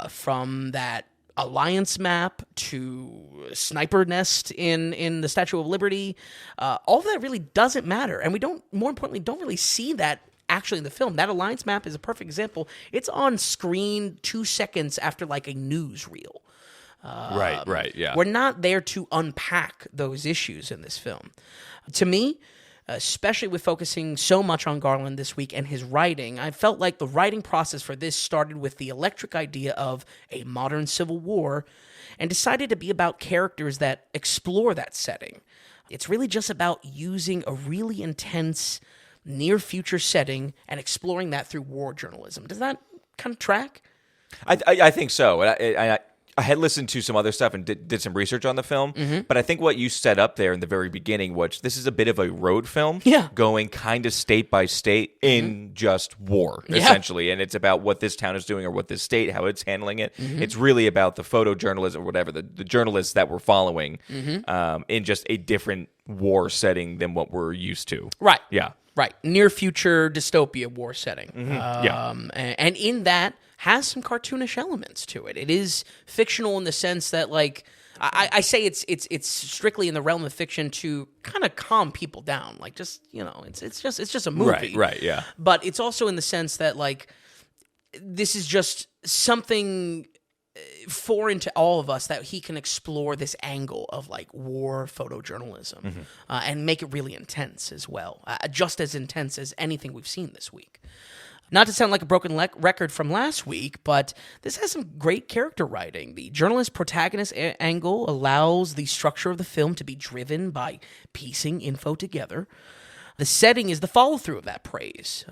[SPEAKER 2] from that alliance map to sniper nest in the Statue of Liberty, all of that really doesn't matter. And more importantly, don't really see that actually in the film. That alliance map is a perfect example. It's on screen 2 seconds after like a newsreel.
[SPEAKER 1] Right, yeah.
[SPEAKER 2] We're not there to unpack those issues in this film. To me, especially with focusing so much on Garland this week and his writing, I felt like the writing process for this started with the electric idea of a modern civil war and decided to be about characters that explore that setting. It's really just about using a really intense near-future setting and exploring that through war journalism. Does that kind of track?
[SPEAKER 1] I think so. I had listened to some other stuff and did some research on the film, but I think what you set up there in the very beginning, which this is a bit of a road film, going kind of state by state in just war, essentially, and it's about what this town is doing or what this state, how it's handling it. It's really about the photojournalism or whatever, the journalists that we're following in just a different war setting than what we're used to.
[SPEAKER 2] Right.
[SPEAKER 1] Yeah.
[SPEAKER 2] Right. Near future dystopia war setting. And in that has some cartoonish elements to it. It is fictional in the sense that, like, I say it's strictly in the realm of fiction to kind of calm people down. Like, just, it's just a movie.
[SPEAKER 1] Right, yeah.
[SPEAKER 2] But it's also in the sense that, like, this is just something foreign to all of us that he can explore this angle of like war photojournalism and make it really intense as well, just as intense as anything we've seen this week. Not to sound like a broken record from last week, but this has some great character writing. The journalist-protagonist angle allows the structure of the film to be driven by piecing info together. The setting is the follow-through of that praise,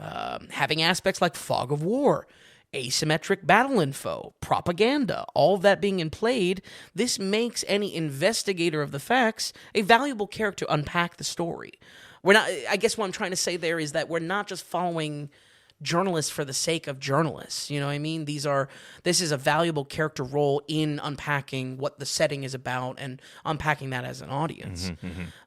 [SPEAKER 2] having aspects like fog of war, asymmetric battle info, propaganda, all of that being played. This makes any investigator of the facts a valuable character to unpack the story. I guess what I'm trying to say there is that we're not just following journalists for the sake of journalists. You know what I mean? This is a valuable character role in unpacking what the setting is about and unpacking that as an audience.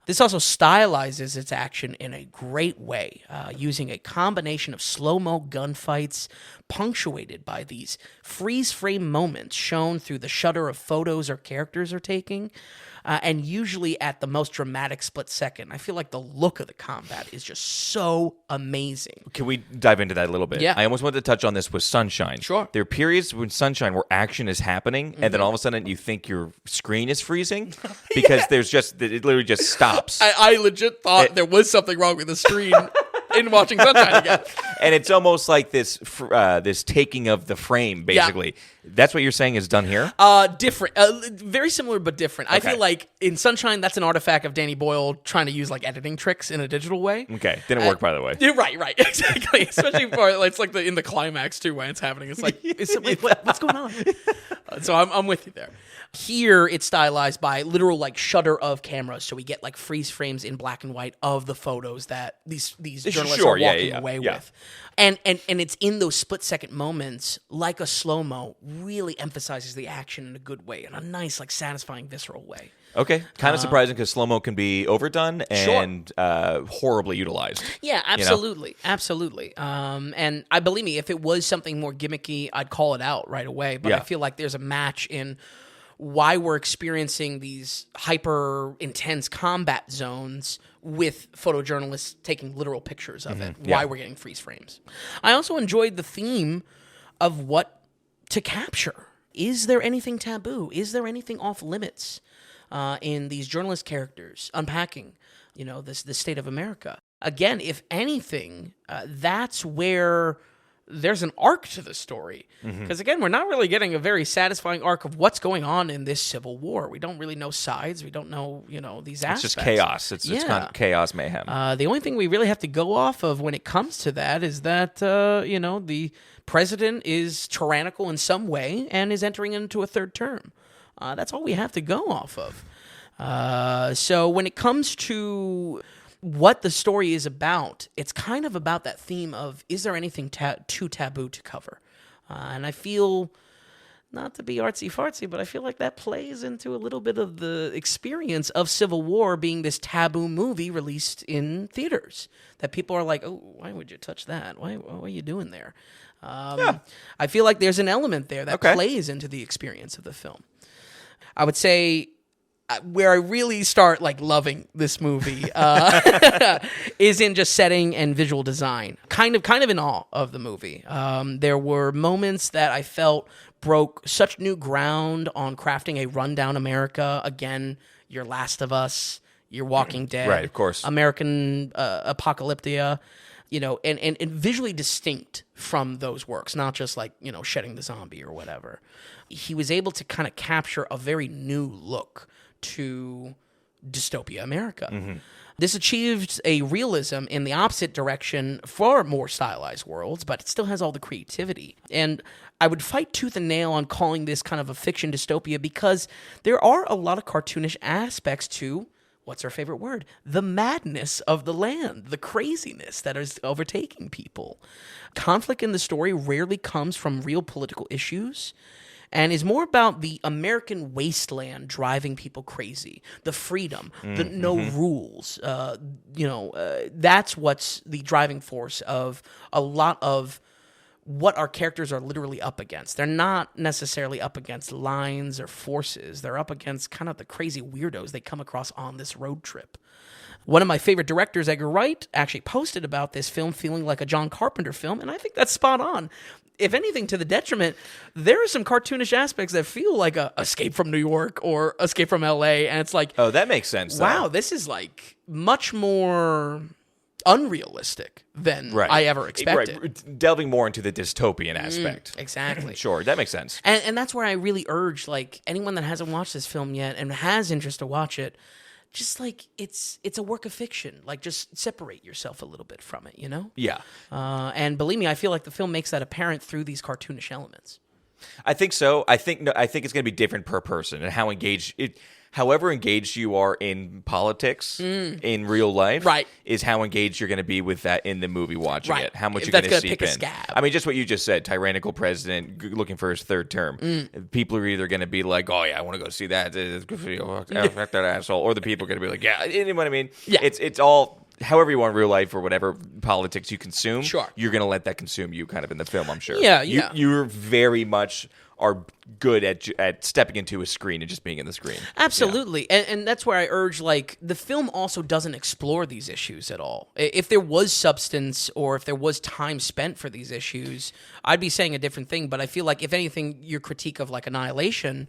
[SPEAKER 2] This also stylizes its action in a great way, using a combination of slow-mo gunfights punctuated by these freeze-frame moments shown through the shutter of photos or characters are taking, and usually at the most dramatic split second. I feel like the look of the combat is just so amazing.
[SPEAKER 1] Can we dive into that a little bit?
[SPEAKER 2] Yeah.
[SPEAKER 1] I almost wanted to touch on this with Sunshine.
[SPEAKER 2] Sure.
[SPEAKER 1] There are periods when Sunshine where action is happening, and then all of a sudden you think your screen is freezing because it literally just stops.
[SPEAKER 2] I legit thought there was something wrong with the screen in watching Sunshine again.
[SPEAKER 1] And it's almost like this taking of the frame, basically. Yeah. That's what you're saying is done here?
[SPEAKER 2] Different. Very similar, but different. Okay. I feel like in Sunshine, that's an artifact of Danny Boyle trying to use like editing tricks in a digital way.
[SPEAKER 1] Okay. Didn't work, by the way.
[SPEAKER 2] Right. Exactly. Especially for, it's like in the climax, too, when it's happening. It's like, what's going on? So I'm with you there. Here, it's stylized by literal like shutter of cameras, so we get like freeze frames in black and white of the photos that these journalists are walking away with, and it's in those split second moments, like a slow mo, really emphasizes the action in a good way, in a nice, like satisfying, visceral way.
[SPEAKER 1] Okay, kind of surprising because slow-mo can be overdone and horribly utilized.
[SPEAKER 2] Yeah, absolutely, absolutely. And believe me, if it was something more gimmicky, I'd call it out right away. But I feel like there's a match in why we're experiencing these hyper intense combat zones with photojournalists taking literal pictures of it, why we're getting freeze frames. I also enjoyed the theme of what to capture. Is there anything taboo? Is there anything off limits in these journalist characters unpacking, the state of America? Again, if anything, that's where there's an arc to the story. Because again, we're not really getting a very satisfying arc of what's going on in this civil war. We don't really know sides. We don't know, these aspects.
[SPEAKER 1] It's just chaos. It's kind of chaos mayhem.
[SPEAKER 2] The only thing we really have to go off of when it comes to that is that, the president is tyrannical in some way and is entering into a third term. That's all we have to go off of. So when it comes to what the story is about, it's kind of about that theme of, is there anything too taboo to cover? And I feel, not to be artsy-fartsy, but I feel like that plays into a little bit of the experience of Civil War being this taboo movie released in theaters. That people are like, oh, why would you touch that? What are you doing there? I feel like there's an element there that plays into the experience of the film. I would say where I really start like loving this movie is in just setting and visual design. Kind of in awe of the movie. There were moments that I felt broke such new ground on crafting a rundown America. Again, your Last of Us, your Walking Dead,
[SPEAKER 1] right? Of course,
[SPEAKER 2] American Apocalyptia. And visually distinct from those works, not just like, Shedding the Zombie or whatever. He was able to kind of capture a very new look to dystopia America. This achieved a realism in the opposite direction for more stylized worlds, but it still has all the creativity. And I would fight tooth and nail on calling this kind of a fiction dystopia because there are a lot of cartoonish aspects to, what's our favorite word? The madness of the land, the craziness that is overtaking people. Conflict in the story rarely comes from real political issues and is more about the American wasteland driving people crazy, the freedom, the no rules. That's what's the driving force of a lot of what our characters are literally up against. They're not necessarily up against lines or forces. They're up against kind of the crazy weirdos they come across on this road trip. One of my favorite directors, Edgar Wright, actually posted about this film feeling like a John Carpenter film, and I think that's spot on. If anything, to the detriment, there are some cartoonish aspects that feel like a Escape from New York or Escape from L.A., and it's like...
[SPEAKER 1] Oh, that makes sense.
[SPEAKER 2] Wow, this is like much more unrealistic than I ever expected.
[SPEAKER 1] Right. Delving more into the dystopian aspect.
[SPEAKER 2] Exactly.
[SPEAKER 1] Sure, that makes sense.
[SPEAKER 2] And that's where I really urge, like, anyone that hasn't watched this film yet and has interest to watch it, just like it's a work of fiction. Like, just separate yourself a little bit from it, you know?
[SPEAKER 1] Yeah.
[SPEAKER 2] And believe me, I feel like the film makes that apparent through these cartoonish elements.
[SPEAKER 1] I think so. I think it's going to be different per person and how engaged however engaged you are in politics in real life,
[SPEAKER 2] right,
[SPEAKER 1] is how engaged you're going to be with that in the movie watching
[SPEAKER 2] right.
[SPEAKER 1] it. How much
[SPEAKER 2] If
[SPEAKER 1] you're going to
[SPEAKER 2] pick
[SPEAKER 1] seep
[SPEAKER 2] a
[SPEAKER 1] in.
[SPEAKER 2] scab.
[SPEAKER 1] I mean, just what you just said, tyrannical president looking for his third term. People are either going to be like, oh, yeah, I want to go see that. Fuck that asshole. Or the people are going to be like, yeah, you know what I mean?
[SPEAKER 2] Yeah.
[SPEAKER 1] It's all... However you want real life or whatever politics you consume,
[SPEAKER 2] sure,
[SPEAKER 1] you're going to let that consume you kind of in the film, I'm sure.
[SPEAKER 2] Yeah.
[SPEAKER 1] You're very much are good at stepping into a screen and just being in the screen.
[SPEAKER 2] Absolutely. Yeah. And that's where I urge, like, the film also doesn't explore these issues at all. If there was substance or if there was time spent for these issues, I'd be saying a different thing. But I feel like, if anything, your critique of, like, Annihilation,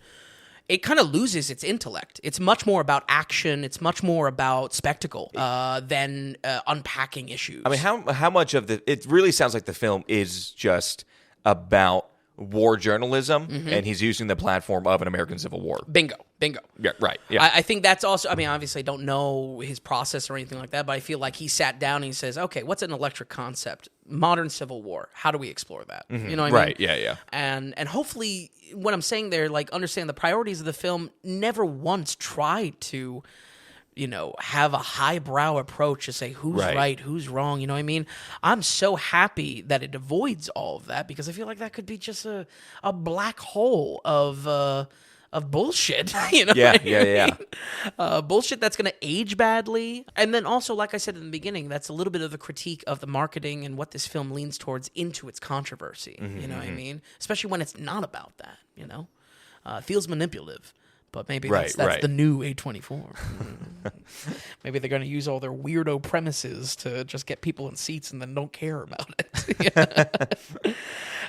[SPEAKER 2] it kind of loses its intellect. It's much more about action. It's much more about spectacle than unpacking issues.
[SPEAKER 1] I mean, how much of it really sounds like the film is just about war journalism, and he's using the platform of an American Civil War.
[SPEAKER 2] Bingo.
[SPEAKER 1] Yeah, right. Yeah.
[SPEAKER 2] I think that's also, I mean, obviously I don't know his process or anything like that, but I feel like he sat down and he says, okay, what's an electric concept? Modern Civil War. How do we explore that? You know what I mean?
[SPEAKER 1] Right, yeah.
[SPEAKER 2] And hopefully what I'm saying there, like, understand the priorities of the film, never once tried to, you know, have a highbrow approach to say who's right, who's wrong, you know what I mean? I'm so happy that it avoids all of that, because I feel like that could be just a black hole of bullshit, you know?
[SPEAKER 1] Yeah.
[SPEAKER 2] Bullshit that's going to age badly. And then also, like I said in the beginning, that's a little bit of the critique of the marketing and what this film leans towards into its controversy, you know what I mean? Especially when it's not about that, you know? It feels manipulative. But maybe that's the new A24. Maybe they're going to use all their weirdo premises to just get people in seats and then don't care about it.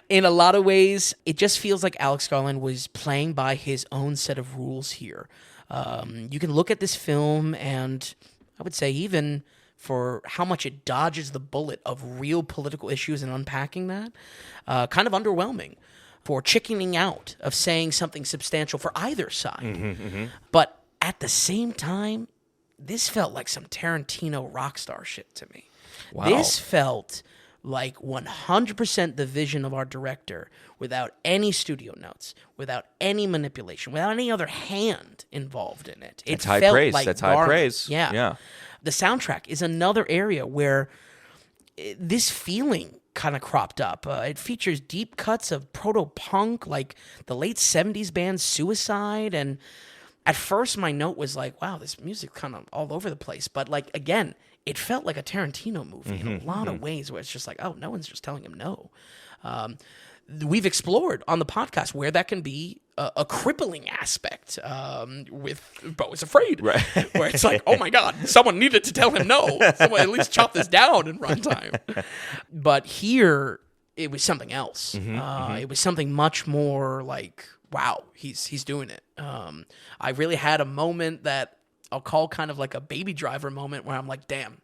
[SPEAKER 2] In a lot of ways, it just feels like Alex Garland was playing by his own set of rules here. You can look at this film and I would say, even for how much it dodges the bullet of real political issues and unpacking that, kind of underwhelming. For chickening out of saying something substantial for either side. But at the same time, this felt like some Tarantino rock star shit to me.
[SPEAKER 1] Wow.
[SPEAKER 2] This felt like 100% the vision of our director, without any studio notes, without any manipulation, without any other hand involved in it.
[SPEAKER 1] That's high praise. That's high praise.
[SPEAKER 2] Yeah. The soundtrack is another area where this feeling kind of cropped up. It features deep cuts of proto-punk, like the late 70s band Suicide, and at first my note was like, wow, this music kind of all over the place, but, like, again, it felt like a Tarantino movie in a lot of ways, where it's just like, oh, no one's just telling him no. We've explored on the podcast where that can be a crippling aspect with Beau is Afraid,
[SPEAKER 1] right?
[SPEAKER 2] Where it's like, oh my God, someone needed to tell him no. Someone at least chop this down in runtime. But here, it was something else. It was something much more like, wow, he's doing it. I really had a moment that I'll call kind of like a Baby Driver moment, where I'm like, damn,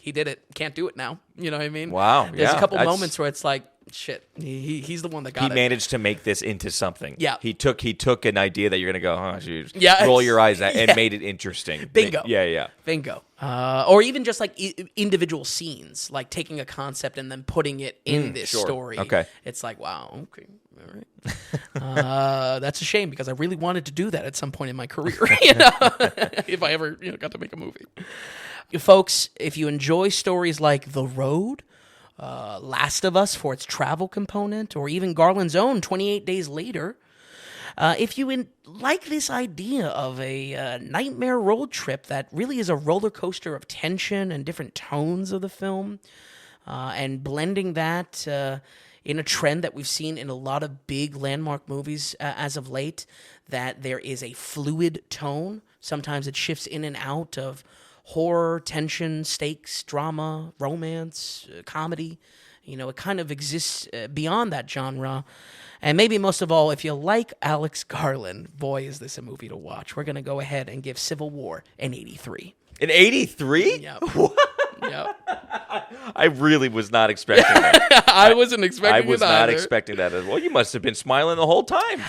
[SPEAKER 2] he did it. Can't do it now. You know what I mean?
[SPEAKER 1] Wow.
[SPEAKER 2] There's a couple moments where it's like, shit, he's the one that got it.
[SPEAKER 1] He managed to make this into something.
[SPEAKER 2] Yeah.
[SPEAKER 1] He took an idea that you're going to go, oh, geez,
[SPEAKER 2] yeah,
[SPEAKER 1] roll your eyes at, and made it interesting.
[SPEAKER 2] Bingo.
[SPEAKER 1] Yeah.
[SPEAKER 2] Bingo. Or even just like individual scenes, like taking a concept and then putting it in this story. Okay. It's like, wow, okay. All right. That's a shame, because I really wanted to do that at some point in my career, you know, if I ever got to make a movie. Folks, if you enjoy stories like The Road, Last of Us for its travel component, or even Garland's own 28 Days Later, if you like this idea of a nightmare road trip that really is a roller coaster of tension and different tones of the film, and blending that in a trend that we've seen in a lot of big landmark movies as of late, that there is a fluid tone. Sometimes it shifts in and out of horror, tension, stakes, drama, romance, comedy. You know, it kind of exists beyond that genre. And maybe most of all, if you like Alex Garland, boy, is this a movie to watch. We're going to go ahead and give Civil War an 83.
[SPEAKER 1] An 83?
[SPEAKER 2] Yeah.
[SPEAKER 1] I really was not expecting that.
[SPEAKER 2] I wasn't expecting
[SPEAKER 1] I was
[SPEAKER 2] it
[SPEAKER 1] not
[SPEAKER 2] either.
[SPEAKER 1] expecting that as well. You must have been smiling the whole time.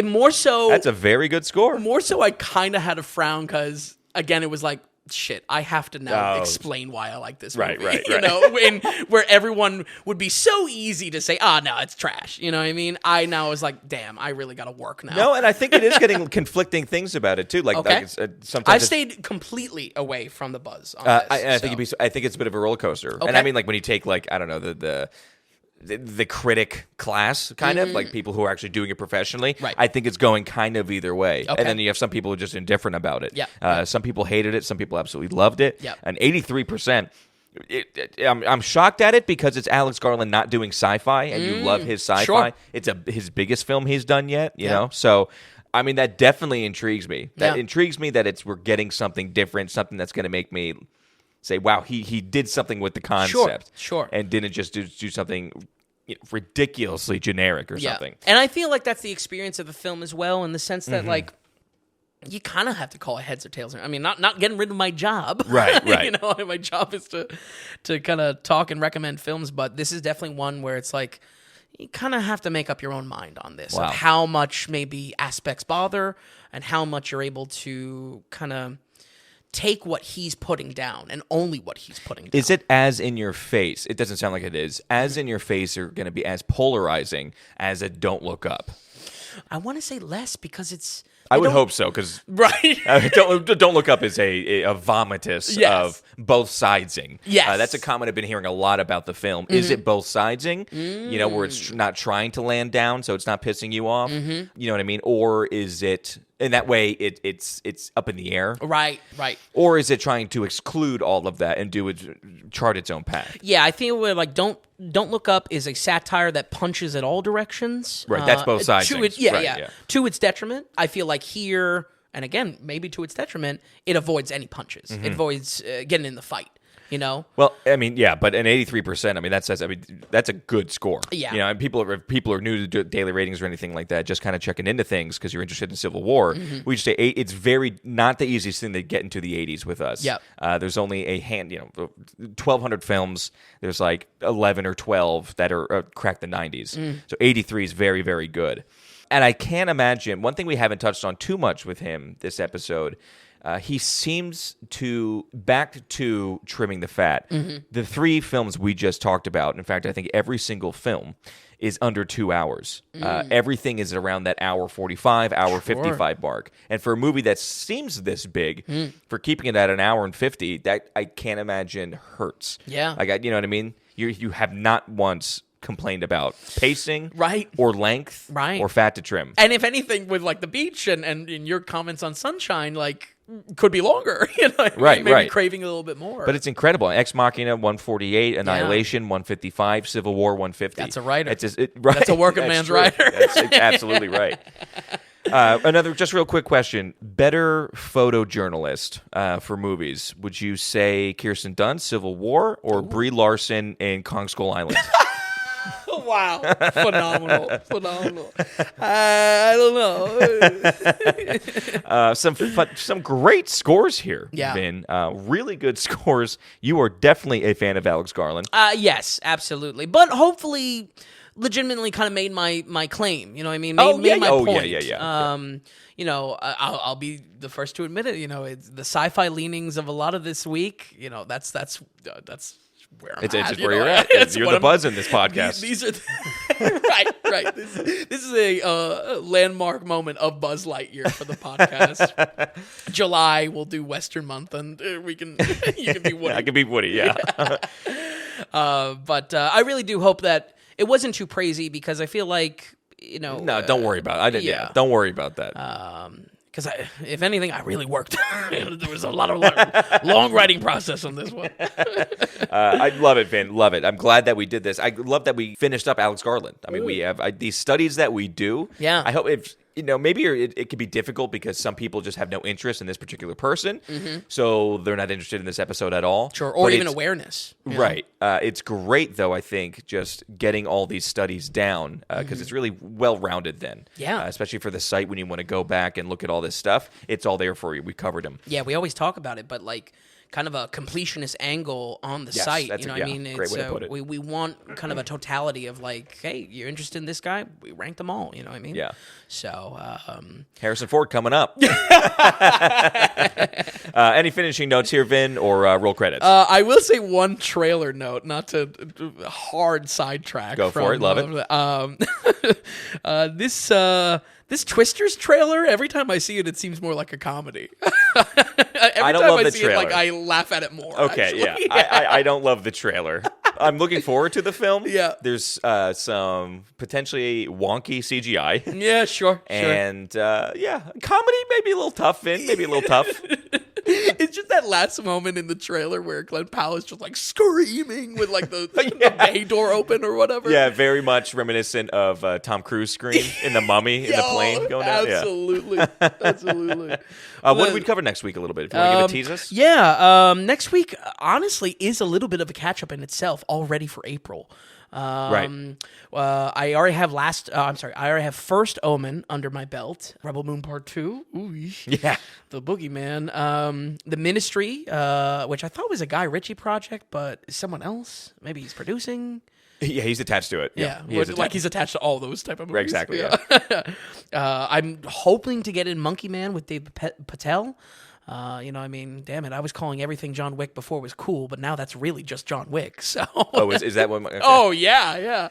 [SPEAKER 2] More so,
[SPEAKER 1] That's a very good score.
[SPEAKER 2] more so, I kind of had a frown because, again, it was like, shit, I have to now explain why I like this movie.
[SPEAKER 1] Right.
[SPEAKER 2] You know, where everyone would be so easy to say, no, it's trash. You know what I mean? I now was like, damn, I really got to work now.
[SPEAKER 1] No, and I think it is getting conflicting things about it too. Like,
[SPEAKER 2] Okay.
[SPEAKER 1] sometimes
[SPEAKER 2] I've stayed completely away from the buzz on this.
[SPEAKER 1] I think it's a bit of a roller coaster.
[SPEAKER 2] Okay.
[SPEAKER 1] And I mean, like when you take like I don't know the critic class, kind of like people who are actually doing it professionally.
[SPEAKER 2] Right.
[SPEAKER 1] I think it's going kind of either way.
[SPEAKER 2] Okay.
[SPEAKER 1] And then you have some people who are just indifferent about it.
[SPEAKER 2] Yeah.
[SPEAKER 1] Some people hated it. Some people absolutely loved it.
[SPEAKER 2] Yeah.
[SPEAKER 1] And 83%. I'm shocked at it because it's Alex Garland not doing sci-fi, and you love his sci-fi.
[SPEAKER 2] Sure.
[SPEAKER 1] It's his biggest film he's done yet. You know, so. I mean, that definitely intrigues me. That intrigues me that we're getting something different, something that's going to make me say, wow, he did something with the concept.
[SPEAKER 2] Sure.
[SPEAKER 1] And didn't just do something ridiculously generic or something.
[SPEAKER 2] And I feel like that's the experience of the film as well, in the sense that, like, you kind of have to call it heads or tails. I mean, not getting rid of my job.
[SPEAKER 1] Right.
[SPEAKER 2] You know, my job is to kind of talk and recommend films, but this is definitely one where it's like, you kind of have to make up your own mind on this.
[SPEAKER 1] Wow.
[SPEAKER 2] Of how much maybe aspects bother and how much you're able to kind of take what he's putting down and only what he's putting down.
[SPEAKER 1] Is it as in your face? It doesn't sound like it is. As in your face are going to be as polarizing as a Don't Look Up.
[SPEAKER 2] I want to say less because it's...
[SPEAKER 1] I would hope so, because
[SPEAKER 2] Right.
[SPEAKER 1] Don't Look Up is a vomitus
[SPEAKER 2] Yes.
[SPEAKER 1] of both sidesing.
[SPEAKER 2] Yes.
[SPEAKER 1] That's a comment I've been hearing a lot about the film. Is it both sidesing? You know, where it's not trying to land down, so it's not pissing you off? You know what I mean? Or is it... In that way, it's up in the air.
[SPEAKER 2] Right.
[SPEAKER 1] Or is it trying to exclude all of that and chart its own path?
[SPEAKER 2] Yeah, I think we're like Don't Look Up is a satire that punches at all directions.
[SPEAKER 1] Right, that's both sides.
[SPEAKER 2] To its detriment. I feel like here, and again, maybe to its detriment, it avoids any punches. It avoids getting in the fight. You know.
[SPEAKER 1] Well, I mean, yeah, but an 83%. I mean, that's a good score.
[SPEAKER 2] Yeah.
[SPEAKER 1] You know, and people are new to daily ratings or anything like that, just kind of checking into things because you're interested in Civil War. We just say it's very not the easiest thing to get into the 80s with us.
[SPEAKER 2] Yep.
[SPEAKER 1] There's only a 1,200 films. There's like 11 or 12 that are crack the 90s. So 83 is very, very good. And I can't imagine one thing we haven't touched on too much with him this episode. He seems to back to trimming the fat. The three films we just talked about, in fact, I think every single film is under 2 hours. Everything is around that hour 45, hour 55 mark. And for a movie that seems this big, for keeping it at an hour and 50, that I can't imagine hurts.
[SPEAKER 2] Yeah.
[SPEAKER 1] Like, you know what I mean? You have not once complained about pacing,
[SPEAKER 2] Right.
[SPEAKER 1] or length,
[SPEAKER 2] Right.
[SPEAKER 1] or fat to trim.
[SPEAKER 2] And if anything, with like the beach and in your comments on Sunshine, like could be longer. You know, what I mean?
[SPEAKER 1] Right,
[SPEAKER 2] Maybe
[SPEAKER 1] right.
[SPEAKER 2] craving a little bit more.
[SPEAKER 1] But it's incredible. Ex Machina 148, Annihilation 155, Civil War 150.
[SPEAKER 2] That's a writer.
[SPEAKER 1] Right.
[SPEAKER 2] That's a working
[SPEAKER 1] That's
[SPEAKER 2] man's
[SPEAKER 1] true.
[SPEAKER 2] writer.
[SPEAKER 1] That's absolutely right. Another just real quick question. Better photojournalist for movies. Would you say Kirsten Dunst, Civil War, or Brie Larson in Kong Skull Island?
[SPEAKER 2] Wow. Phenomenal. I don't know.
[SPEAKER 1] Some great scores here,
[SPEAKER 2] Yeah.
[SPEAKER 1] Vin. Really good scores. You are definitely a fan of Alex Garland.
[SPEAKER 2] Yes, absolutely. But hopefully legitimately kind of made my claim. You know what I mean? Made my
[SPEAKER 1] Oh,
[SPEAKER 2] point.
[SPEAKER 1] yeah.
[SPEAKER 2] You know, I'll be the first to admit it. You know, it's the sci-fi leanings of a lot of this week. You know, that's where I'm
[SPEAKER 1] It's
[SPEAKER 2] at.
[SPEAKER 1] just
[SPEAKER 2] you
[SPEAKER 1] where
[SPEAKER 2] know?
[SPEAKER 1] you're at.
[SPEAKER 2] It's
[SPEAKER 1] You're
[SPEAKER 2] what
[SPEAKER 1] the
[SPEAKER 2] I'm-
[SPEAKER 1] buzz in this podcast.
[SPEAKER 2] These are right. This is a landmark moment of Buzz Lightyear for the podcast. July we'll do Western month, and you can be Woody.
[SPEAKER 1] I could be Woody, yeah.
[SPEAKER 2] But I really do hope that it wasn't too crazy, because I feel like, you know.
[SPEAKER 1] No, don't worry about it.
[SPEAKER 2] yeah.
[SPEAKER 1] Don't worry about that.
[SPEAKER 2] Because if anything, I really worked. There was a lot of long writing process on this one.
[SPEAKER 1] I love it, Vin. Love it. I'm glad that we did this. I love that we finished up Alex Garland. I mean, we have these studies that we do.
[SPEAKER 2] Yeah.
[SPEAKER 1] I hope if maybe it could be difficult because some people just have no interest in this particular person, so they're not interested in this episode at all.
[SPEAKER 2] Sure, or
[SPEAKER 1] But
[SPEAKER 2] even
[SPEAKER 1] it's-
[SPEAKER 2] awareness. you know?
[SPEAKER 1] Right. It's great, though, I think, just getting all these studies down, because it's really well-rounded then.
[SPEAKER 2] Yeah.
[SPEAKER 1] Especially for the site when you want to go back and look at all this stuff. It's all there for you. We covered them.
[SPEAKER 2] Yeah, we always talk about it, but like kind of a completionist angle on the
[SPEAKER 1] Yes,
[SPEAKER 2] site.
[SPEAKER 1] that's
[SPEAKER 2] You know
[SPEAKER 1] a-
[SPEAKER 2] what I
[SPEAKER 1] yeah,
[SPEAKER 2] mean?
[SPEAKER 1] great
[SPEAKER 2] It's,
[SPEAKER 1] way to put it.
[SPEAKER 2] We want kind of a totality of like, hey, you're interested in this guy? We rank them all. You know what I mean?
[SPEAKER 1] Yeah.
[SPEAKER 2] So,
[SPEAKER 1] Harrison Ford coming up. Any finishing notes here, Vin, or roll credits?
[SPEAKER 2] I will say one trailer note, not to hard sidetrack.
[SPEAKER 1] Go for it, love
[SPEAKER 2] it. This Twisters trailer, every time I see it, it seems more like a comedy.
[SPEAKER 1] I don't
[SPEAKER 2] time
[SPEAKER 1] love
[SPEAKER 2] I
[SPEAKER 1] the
[SPEAKER 2] see
[SPEAKER 1] trailer.
[SPEAKER 2] it, like I laugh at it more.
[SPEAKER 1] Okay,
[SPEAKER 2] actually.
[SPEAKER 1] yeah. I don't love the trailer. I'm looking forward to the film.
[SPEAKER 2] Yeah.
[SPEAKER 1] There's some potentially wonky CGI.
[SPEAKER 2] Yeah, sure.
[SPEAKER 1] And, comedy maybe a little tough, Vin. Maybe a little tough.
[SPEAKER 2] It's just that last moment in the trailer where Glenn Powell is just like screaming with like the bay door open or whatever.
[SPEAKER 1] Yeah, very much reminiscent of Tom Cruise scream in The Mummy in the plane going down.
[SPEAKER 2] Absolutely. Absolutely.
[SPEAKER 1] What do we cover next week a little bit? If you want to give a tease us?
[SPEAKER 2] Yeah, next week, honestly, is a little bit of a catch-up in itself already for April.
[SPEAKER 1] Right.
[SPEAKER 2] I already have I already have First Omen under my belt. Rebel Moon Part 2. Ooh,
[SPEAKER 1] Yeah.
[SPEAKER 2] The Boogeyman. The Ministry, which I thought was a Guy Ritchie project, but is someone else? Maybe he's producing.
[SPEAKER 1] Yeah, he's attached to it.
[SPEAKER 2] Yeah,
[SPEAKER 1] he is
[SPEAKER 2] he's attached to all those type of movies.
[SPEAKER 1] Exactly,
[SPEAKER 2] I'm hoping to get in Monkey Man with Dave Patel. You know, I mean, damn it, I was calling everything John Wick before was cool, but now that's really just John Wick. So,
[SPEAKER 1] Oh, is that one? Okay.
[SPEAKER 2] Oh yeah.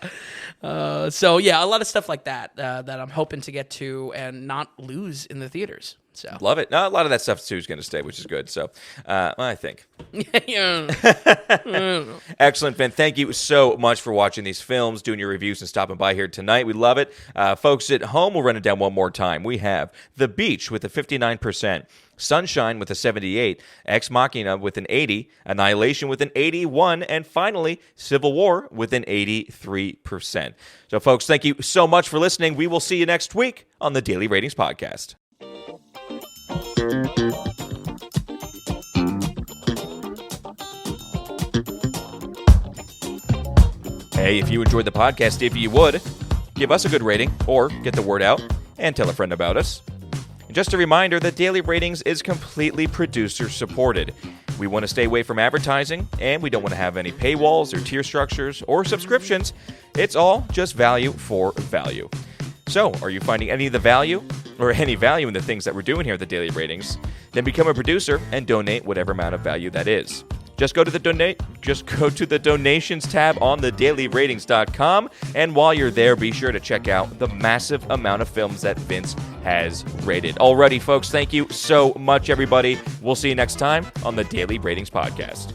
[SPEAKER 2] So yeah, a lot of stuff like that that I'm hoping to get to and not lose in the theaters. So
[SPEAKER 1] Love it. No, a lot of that stuff too is going to stay, which is good. So, I think.
[SPEAKER 2] yeah.
[SPEAKER 1] Excellent, Finn. Thank you so much for watching these films, doing your reviews, and stopping by here tonight. We love it. Folks at home, we'll run it down one more time. We have The Beach with a 59%, Sunshine with a 78, Ex Machina with an 80, Annihilation with an 81, and finally, Civil War with an 83%. So, folks, thank you so much for listening. We will see you next week on the Daily Ratings Podcast. Hey, if you enjoyed the podcast, if you would, give us a good rating or get the word out and tell a friend about us. And just a reminder that Daily Ratings is completely producer supported. We want to stay away from advertising, and we don't want to have any paywalls or tier structures or subscriptions. It's all just value for value. So, are you finding any of the value or any value in the things that we're doing here at the Daily Ratings? Then become a producer and donate whatever amount of value that is. Just go to the donations tab on thedailyratings.com, and while you're there, be sure to check out the massive amount of films that Vince has rated. Alrighty, folks, thank you so much, everybody. We'll see you next time on the Daily Ratings Podcast.